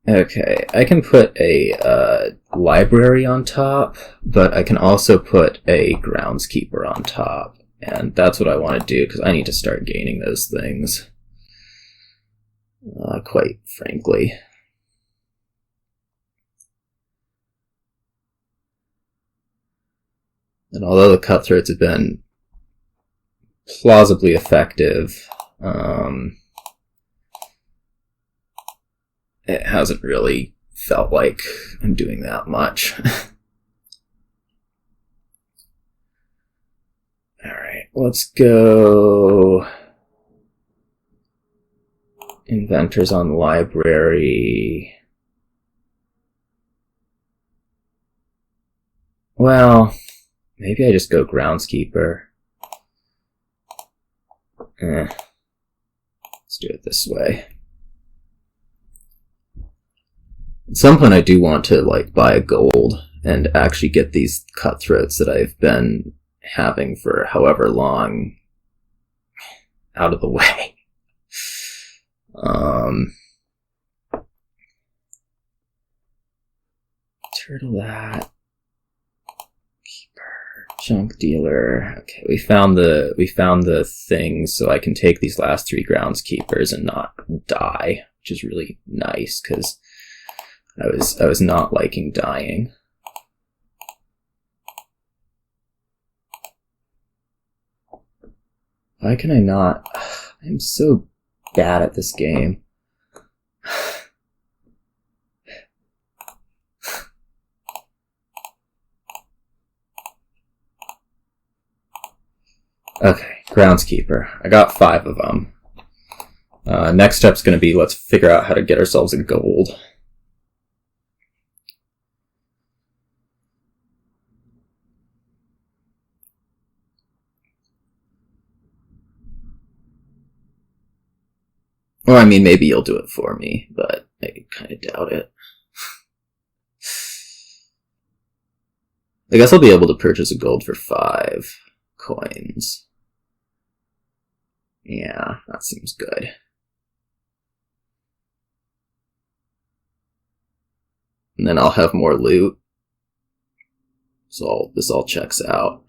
Okay, I can put a library on top, but I can also put a groundskeeper on top. And that's what I want to do, because I need to start gaining those things. Quite frankly. And although the cutthroats have been plausibly effective, it hasn't really felt like I'm doing that much. Alright, let's go Inventors on library. Well, maybe I just go Groundskeeper. Let's do it this way. At some point I do want to like buy a gold and actually get these cutthroats that I've been having for however long out of the way. Turtle that. Keeper. Junk dealer. Okay, we found the things, so I can take these last 3 groundskeepers and not die, which is really nice because I was not liking dying. Why can I not? I'm so bad at this game. Okay, Groundskeeper. I got 5 of them. Next step's going to be let's figure out how to get ourselves a gold. Well, I mean, maybe you'll do it for me, but I kind of doubt it. I guess I'll be able to purchase a gold for 5 coins. Yeah, that seems good. And then I'll have more loot. So this all checks out,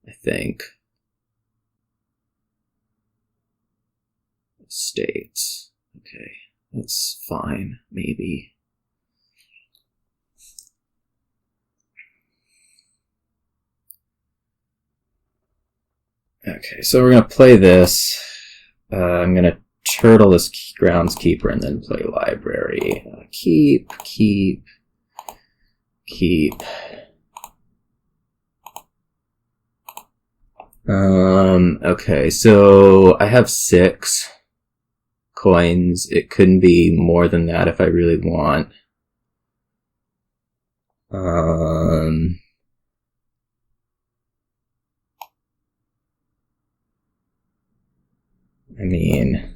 I think. States. Okay, that's fine, maybe. Okay, so we're gonna play this. I'm gonna turtle this groundskeeper and then play library. Keep. Okay, so I have 6 coins. It couldn't be more than that if I really want. I mean,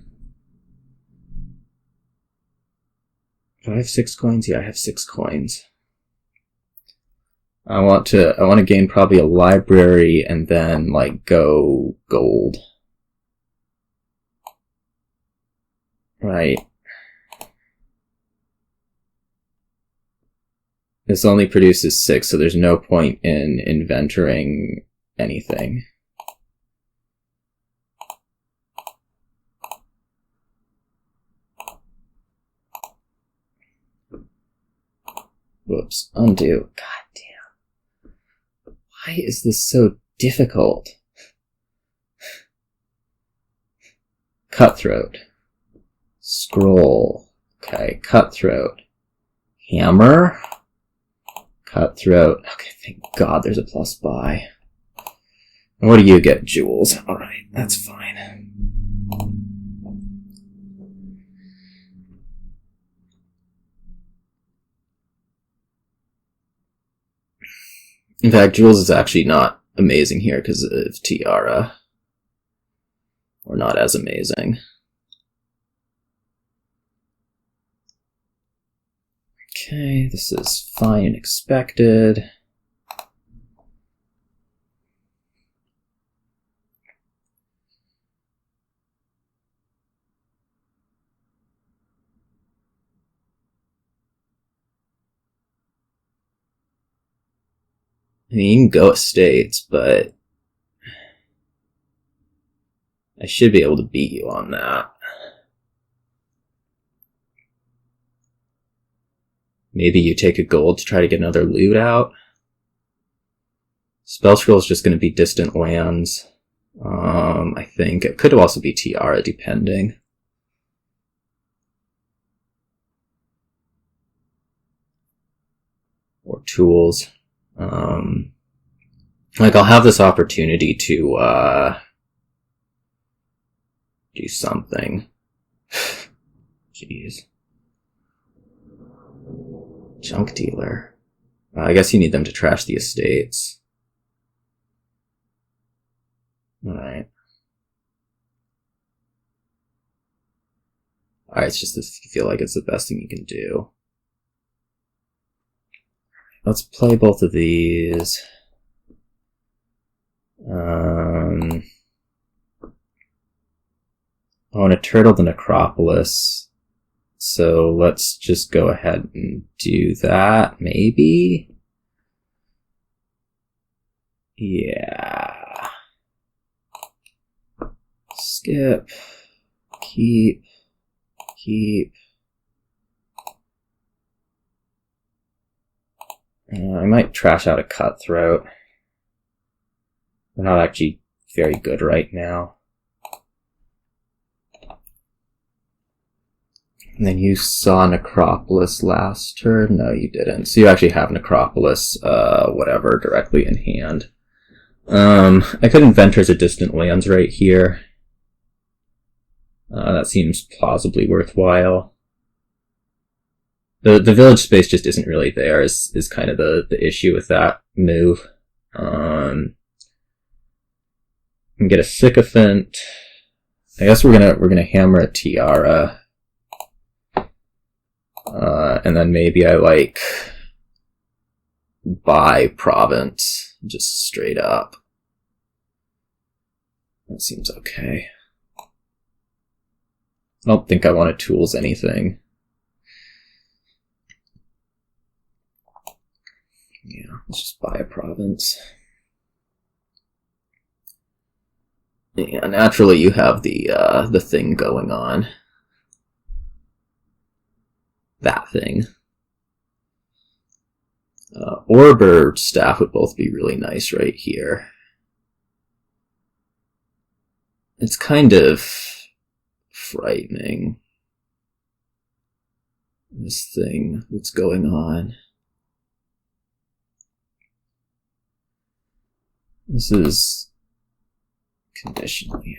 do I have 6 coins? Yeah, I have 6 coins. I want to gain probably a library and then like go gold. Right. This only produces 6, so there's no point in inventoring anything. Whoops, undo. God damn. Why is this so difficult? Cutthroat. Scroll. Okay, Cutthroat. Hammer. Cutthroat. Okay, thank God there's a plus buy. And what do you get? Jewels. Alright, that's fine. In fact, Jewels is actually not amazing here because of Tiara. Or not as amazing. Okay, this is fine and expected. I mean, you can go estates, but I should be able to beat you on that. Maybe you take a gold to try to get another loot out. Spell Scroll is just going to be distant lands. I think it could also be Tiara, depending. Or tools. Like, I'll have this opportunity to, do something. Jeez. Junk dealer. I guess you need them to trash the estates. Alright. Alright, it's just if you feel like it's the best thing you can do. Let's play both of these. I want to turtle the Necropolis. So let's just go ahead and do that, maybe? Yeah. Skip. Keep. I might trash out a Cutthroat. They're not actually very good right now. And then you saw Necropolis last turn? No, you didn't. So you actually have Necropolis, whatever, directly in hand. I could Inventors or Distant Lands right here. That seems plausibly worthwhile. The village space just isn't really there, is kind of the issue with that move. And get a Sycophant. I guess we're gonna hammer a Tiara. And then maybe I like buy Province, just straight up. That seems okay. I don't think I want to tools anything. Yeah, let's just buy a Province. Yeah, naturally you have the thing going on. That thing. Orb or Staff would both be really nice right here. It's kind of frightening, this thing that's going on. This is conditional, yeah.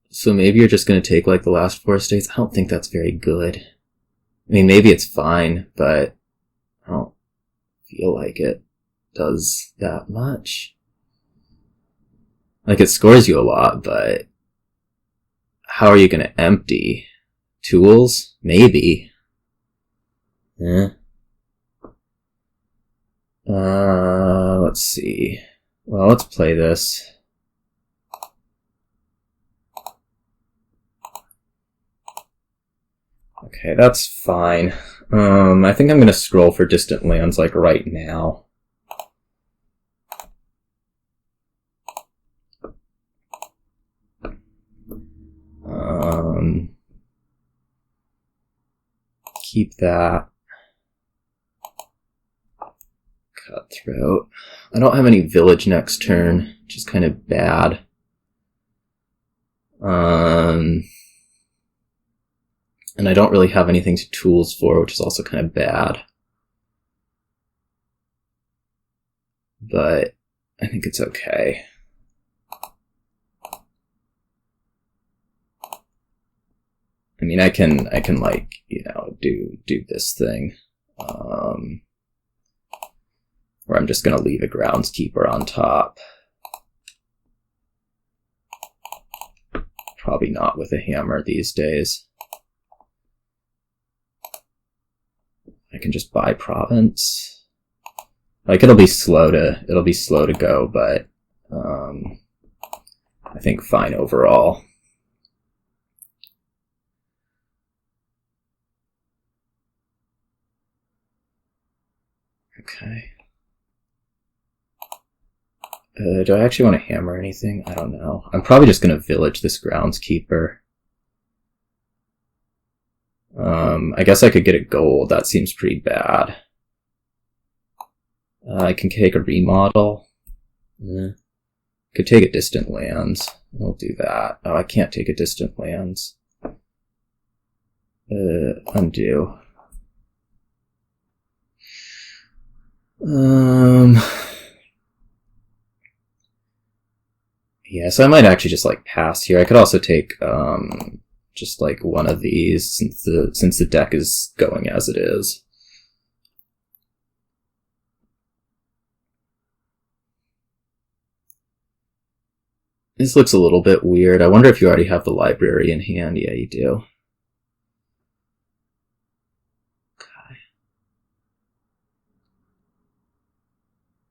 So maybe you're just going to take, like, the last 4 states? I don't think that's very good. I mean, maybe it's fine, but I don't feel like it does that much. Like, it scores you a lot, but how are you going to empty? Tools? Maybe. Let's see. Well, let's play this. Okay, that's fine. I think I'm gonna scroll for Distant Lands, like, right now. Keep that. Cutthroat. I don't have any village next turn, which is kind of bad. And I don't really have anything to tools for, which is also kind of bad. But I think it's okay. I mean, I can like, you know, do this thing. Where I'm just gonna leave a Groundskeeper on top. Probably not with a hammer these days. I can just buy province. Like it'll be slow to go, but I think fine overall. Okay. Do I actually want to hammer anything? I don't know. I'm probably just going to village this Groundskeeper. I guess I could get a gold. That seems pretty bad. I can take a remodel. Could take a distant lands. We'll do that. Oh, I can't take a distant lands. Undo. Yeah, so I might actually just like pass here. I could also take just like one of these since the deck is going as it is. This looks a little bit weird. I wonder if you already have the library in hand. Yeah, you do. Okay.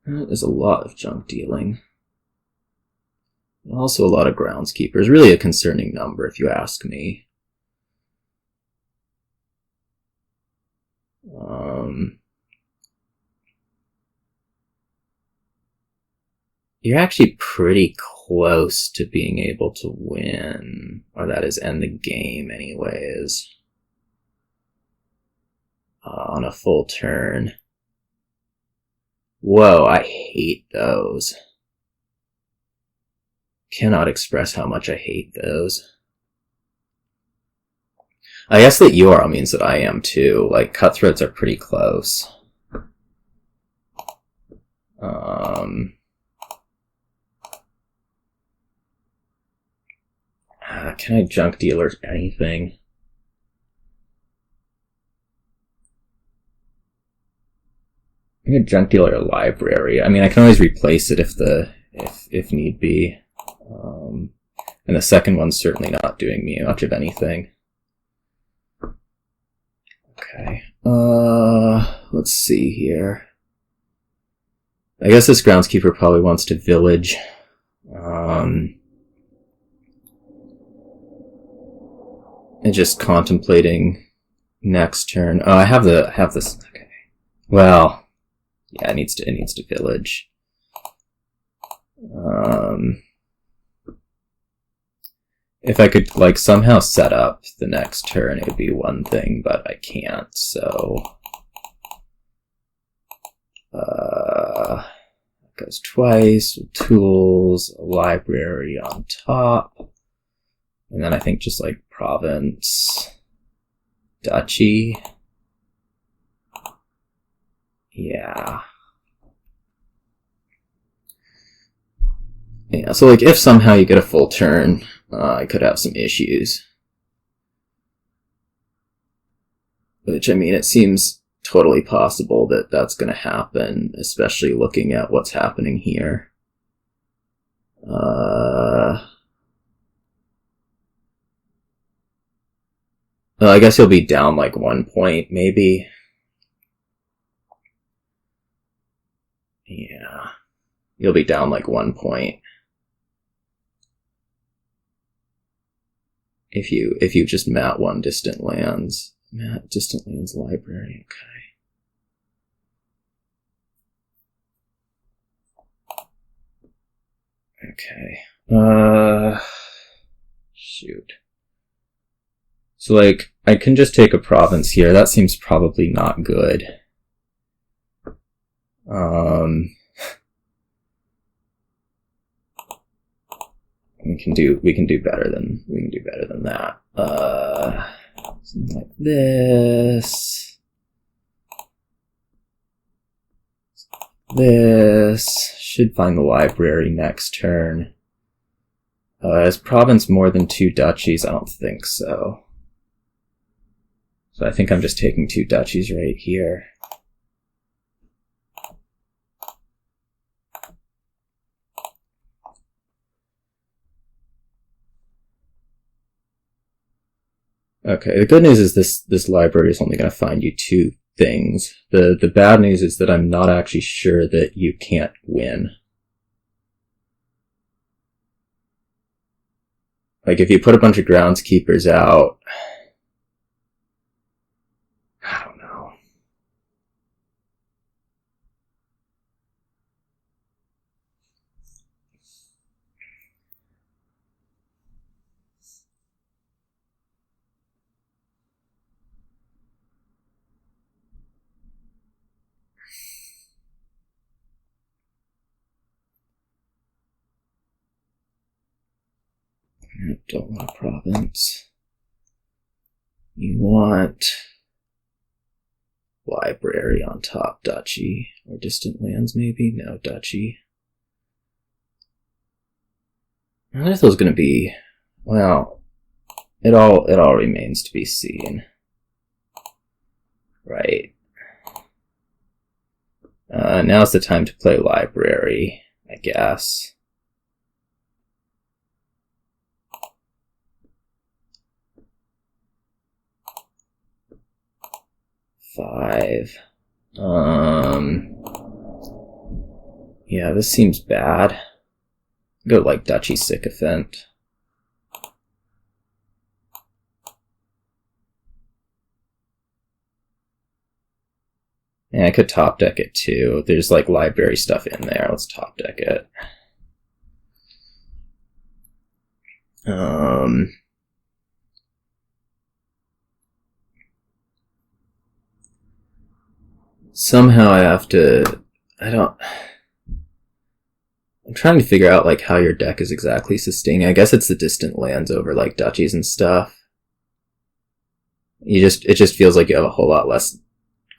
There's a lot of junk dealing. Also a lot of Groundskeepers. Really a concerning number, if you ask me. You're actually pretty close to being able to win. Or that is, end the game anyways. On a full turn. Whoa, I hate those. Cannot express how much I hate those. I guess that you are means that I am too. Like, Cutthroats are pretty close. Can I junk dealers anything? I'm gonna junk dealer a library. I mean, I can always replace it if need be. And the second one's certainly not doing me much of anything. Okay. Let's see here. I guess this Groundskeeper probably wants to village. And just contemplating next turn. Oh, I have this. Okay. Well, yeah, it needs to village. If I could, like, somehow set up the next turn, it would be one thing, but I can't, so... it goes twice, with tools, a library on top, and then I think just, like, province, duchy... Yeah... Yeah, so, like, if somehow you get a full turn, I could have some issues. Which, I mean, it seems totally possible that that's going to happen, especially looking at what's happening here. Well, I guess he'll be down, like, 1 point, maybe. Yeah. You'll be down, like, 1 point. If you just mat one distant lands. Mat distant lands library, okay. Okay. Shoot. So, like, I can just take a province here. That seems probably not good. We can do better than that. Something like this. This should find the library next turn. Is province more than 2 duchies? I don't think so. So I think I'm just taking 2 duchies right here. Okay, the good news is this library is only going to find you 2 things. The bad news is that I'm not actually sure that you can't win. Like, if you put a bunch of groundskeepers out, I don't know. You don't want a province. You want library on top duchy, or distant lands maybe? No, duchy. I wonder if those going to be, well, it all remains to be seen. Right. Now's the time to play library, I guess. Five. Yeah, this seems bad. Go like Duchy Sycophant. Yeah, I could top deck it too. There's like library stuff in there. Let's top deck it. Somehow I have to, I'm trying to figure out like how your deck is exactly sustaining. I guess it's the distant lands over like duchies and stuff. It just feels like you have a whole lot less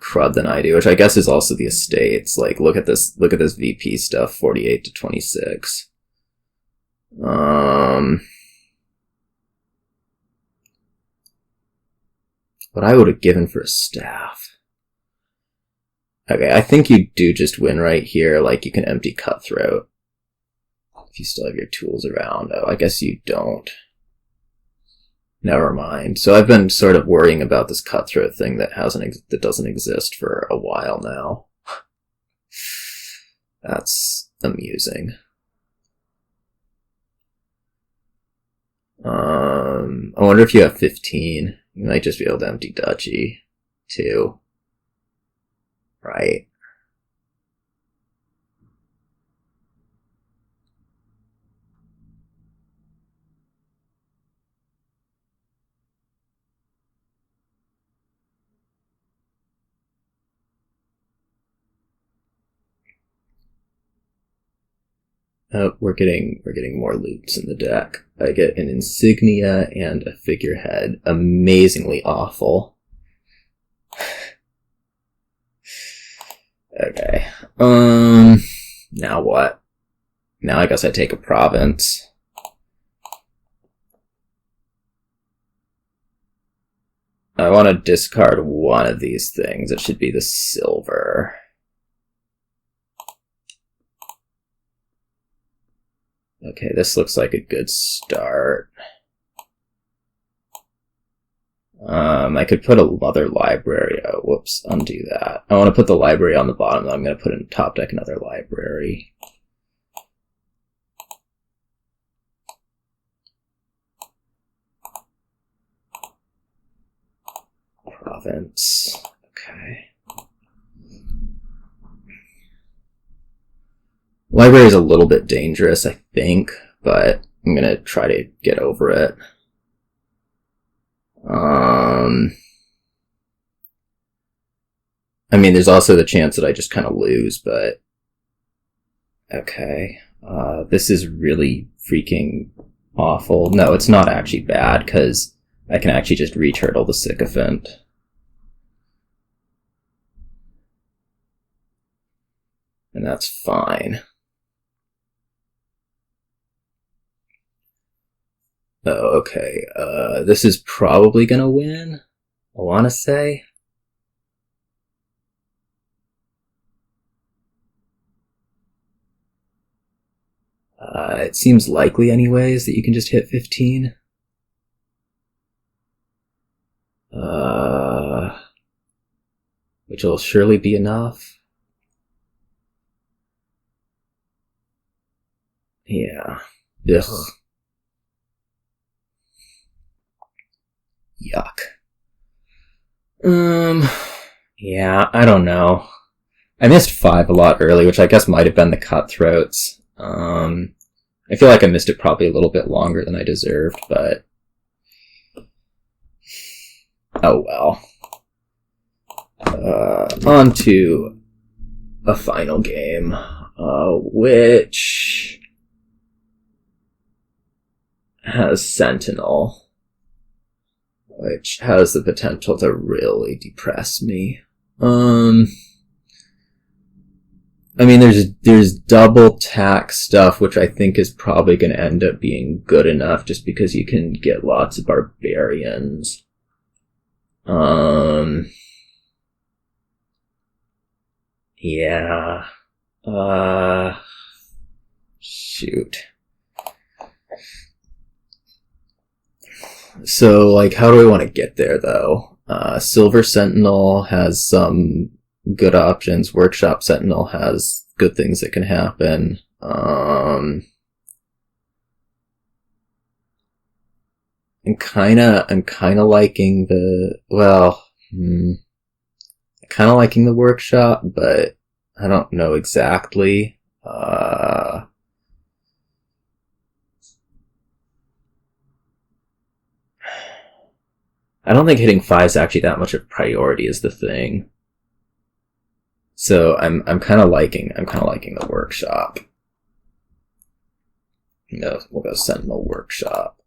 crud than I do, which I guess is also the estates. Like, look at this VP stuff, 48 to 26. What I would have given for a staff. Okay, I think you do just win right here. Like, you can empty Cutthroat if you still have your tools around. Oh, I guess you don't. Never mind. So I've been sort of worrying about this Cutthroat thing that doesn't exist for a while now. That's amusing. I wonder if you have 15. You might just be able to empty Duchy too. Right. We're getting more loots in the deck. I get an insignia and a figurehead. Amazingly awful. Okay. Now what? Now I guess I take a province. I want to discard one of these things. It should be the silver. Okay, this looks like a good start. I could put another library. Oh, whoops, undo that. I want to put the library on the bottom. I'm going to put in top deck another library. Province. Okay. Library is a little bit dangerous, I think, but I'm going to try to get over it. I mean, there's also the chance that I just kind of lose, but okay. This is really freaking awful. No, it's not actually bad, because I can actually just returtle the Sycophant. And that's fine. Oh, okay. This is probably gonna win, I wanna say. It seems likely anyways that you can just hit 15. Which will surely be enough. Yeah. Ugh. Yuck. Yeah, I don't know. I missed 5 a lot early, which I guess might have been the Cutthroats. I feel like I missed it probably a little bit longer than I deserved, but oh well. On to a final game, which has Sentinel, which has the potential to really depress me. I mean, there's double tax stuff, which I think is probably going to end up being good enough, just because you can get lots of barbarians. Yeah. Shoot. So, like, how do I want to get there, though? Silver Sentinel has some good options. Workshop Sentinel has good things that can happen. I'm kind of liking the, well, kind of liking the workshop, but I don't know exactly. I don't think hitting 5 is actually that much of a priority is the thing. So I'm kind of liking the workshop. No, we'll go Sentinel Workshop.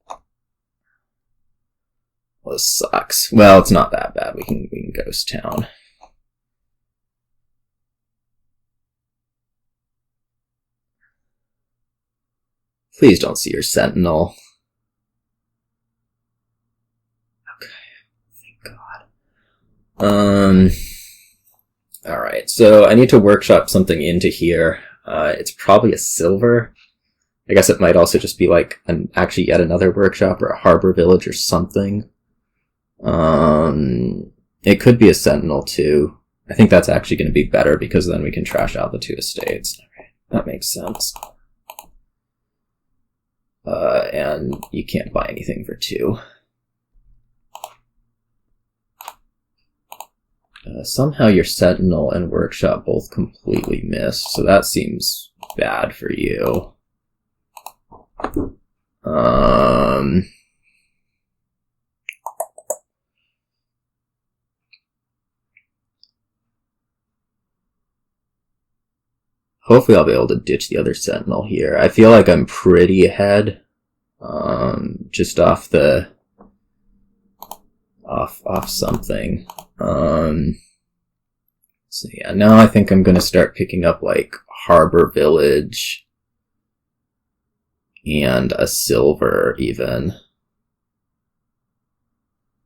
Well, this sucks. Well, it's not that bad. We can Ghost Town. Please don't see your Sentinel. Okay. Thank God. Alright, so I need to workshop something into here. It's probably a silver. I guess it might also just be like actually yet another workshop or a harbor village or something. It could be a Sentinel too. I think that's actually going to be better because then we can trash out the 2 estates. Alright, that makes sense. And you can't buy anything for 2. Somehow your Sentinel and Workshop both completely missed, so that seems bad for you. Hopefully I'll be able to ditch the other Sentinel here. I feel like I'm pretty ahead, just off the... off something. So yeah, now I think I'm gonna start picking up like Harbor Village and a silver even.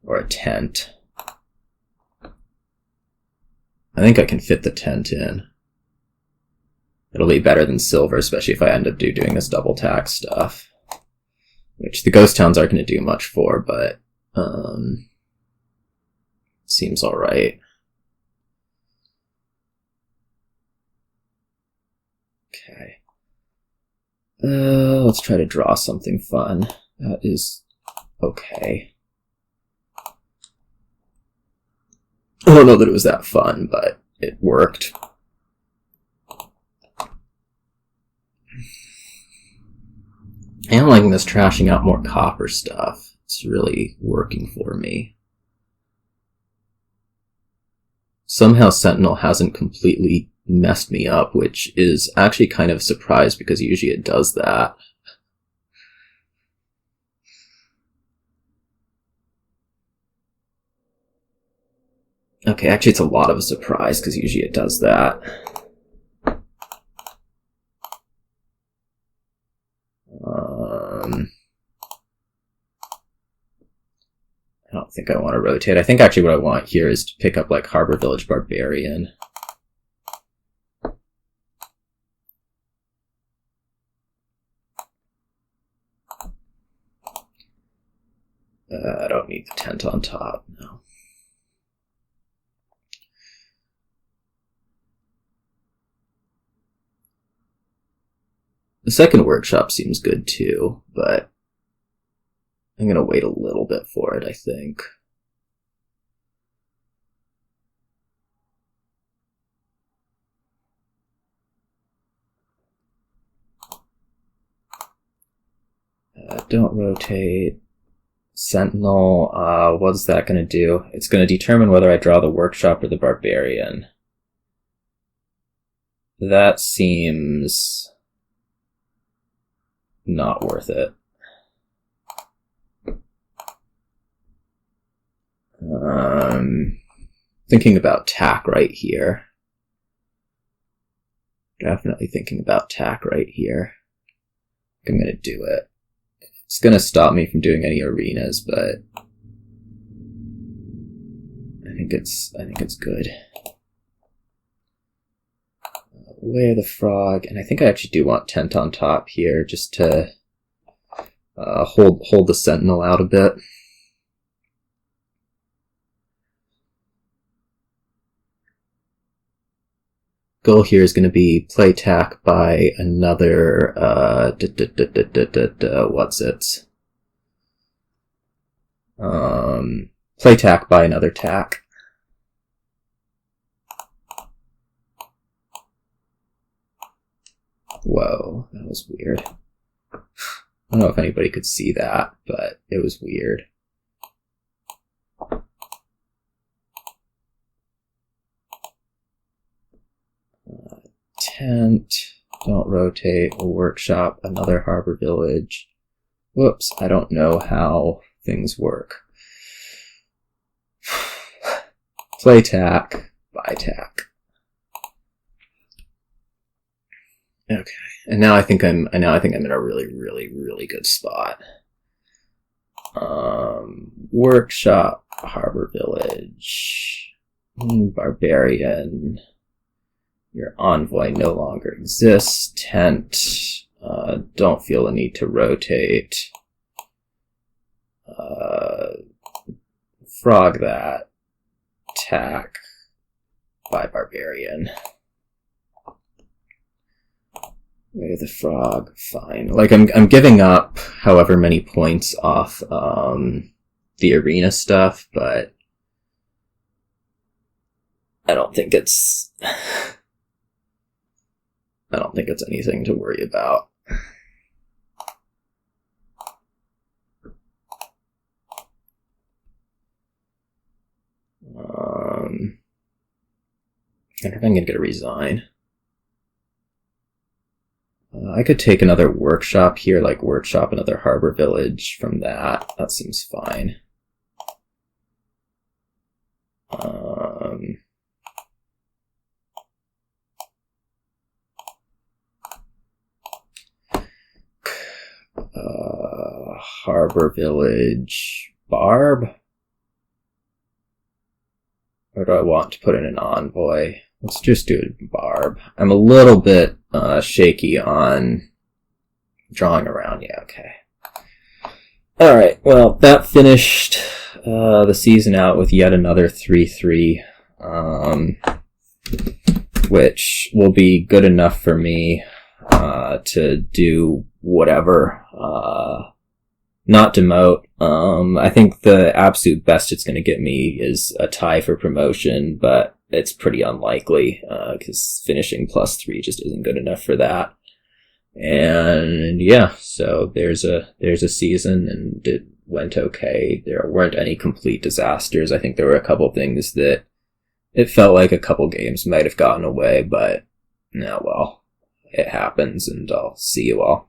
Or a tent. I think I can fit the tent in. It'll be better than silver, especially if I end up doing this double tax stuff. Which the ghost towns aren't going to do much for, but seems alright. Okay. Let's try to draw something fun. That is okay. I don't know that it was that fun, but it worked. I am liking this trashing out more copper stuff. It's really working for me. Somehow Sentinel hasn't completely messed me up, which is actually kind of a surprise because usually it does that. Okay, actually it's a lot of a surprise, because usually it does that. I don't think I want to rotate. I think actually what I want here is to pick up like Harbor Village Barbarian. I don't need the tent on top, no. The second workshop seems good too, but I'm going to wait a little bit for it, I think. Don't rotate. Sentinel, what's that going to do? It's going to determine whether I draw the workshop or the Barbarian. That seems not worth it. Thinking about tack right here. Definitely thinking about tack right here. I'm going to do it. It's going to stop me from doing any arenas, but I think it's good. Way of the Frog, and I think I actually do want tent on top here, just to hold the Sentinel out a bit. Goal here is going to be play tack by another, what's it? Play tack by another tack. Whoa, that was weird. I don't know if anybody could see that, but it was weird. Tent, don't rotate, a workshop, another harbor village. Whoops, I don't know how things work. Play tack, buy tack. Okay, and now I think I'm in a really good spot. Workshop, harbor village, Barbarian. Your Envoy no longer exists. Tent. Don't feel the need to rotate. Frog that. Tack. By Barbarian. Way of the Frog. Fine. Like, I'm giving up however many points off the arena stuff, but I don't think it's anything to worry about. I think I'm going to get a resign. I could take another workshop here, like workshop another harbor village from that. That seems fine. Harbor village Barb? Or do I want to put in an Envoy? Let's just do a Barb. I'm a little bit shaky on drawing around. Yeah, okay. Alright, well, that finished the season out with yet another 3-3, which will be good enough for me to do whatever. Not demote. I think the absolute best it's going to get me is a tie for promotion, but it's pretty unlikely, because finishing +3 just isn't good enough for that. And yeah, so there's a season, and it went okay. There weren't any complete disasters. I think there were a couple things that it felt like a couple games might have gotten away, but no, well, it happens, and I'll see you all.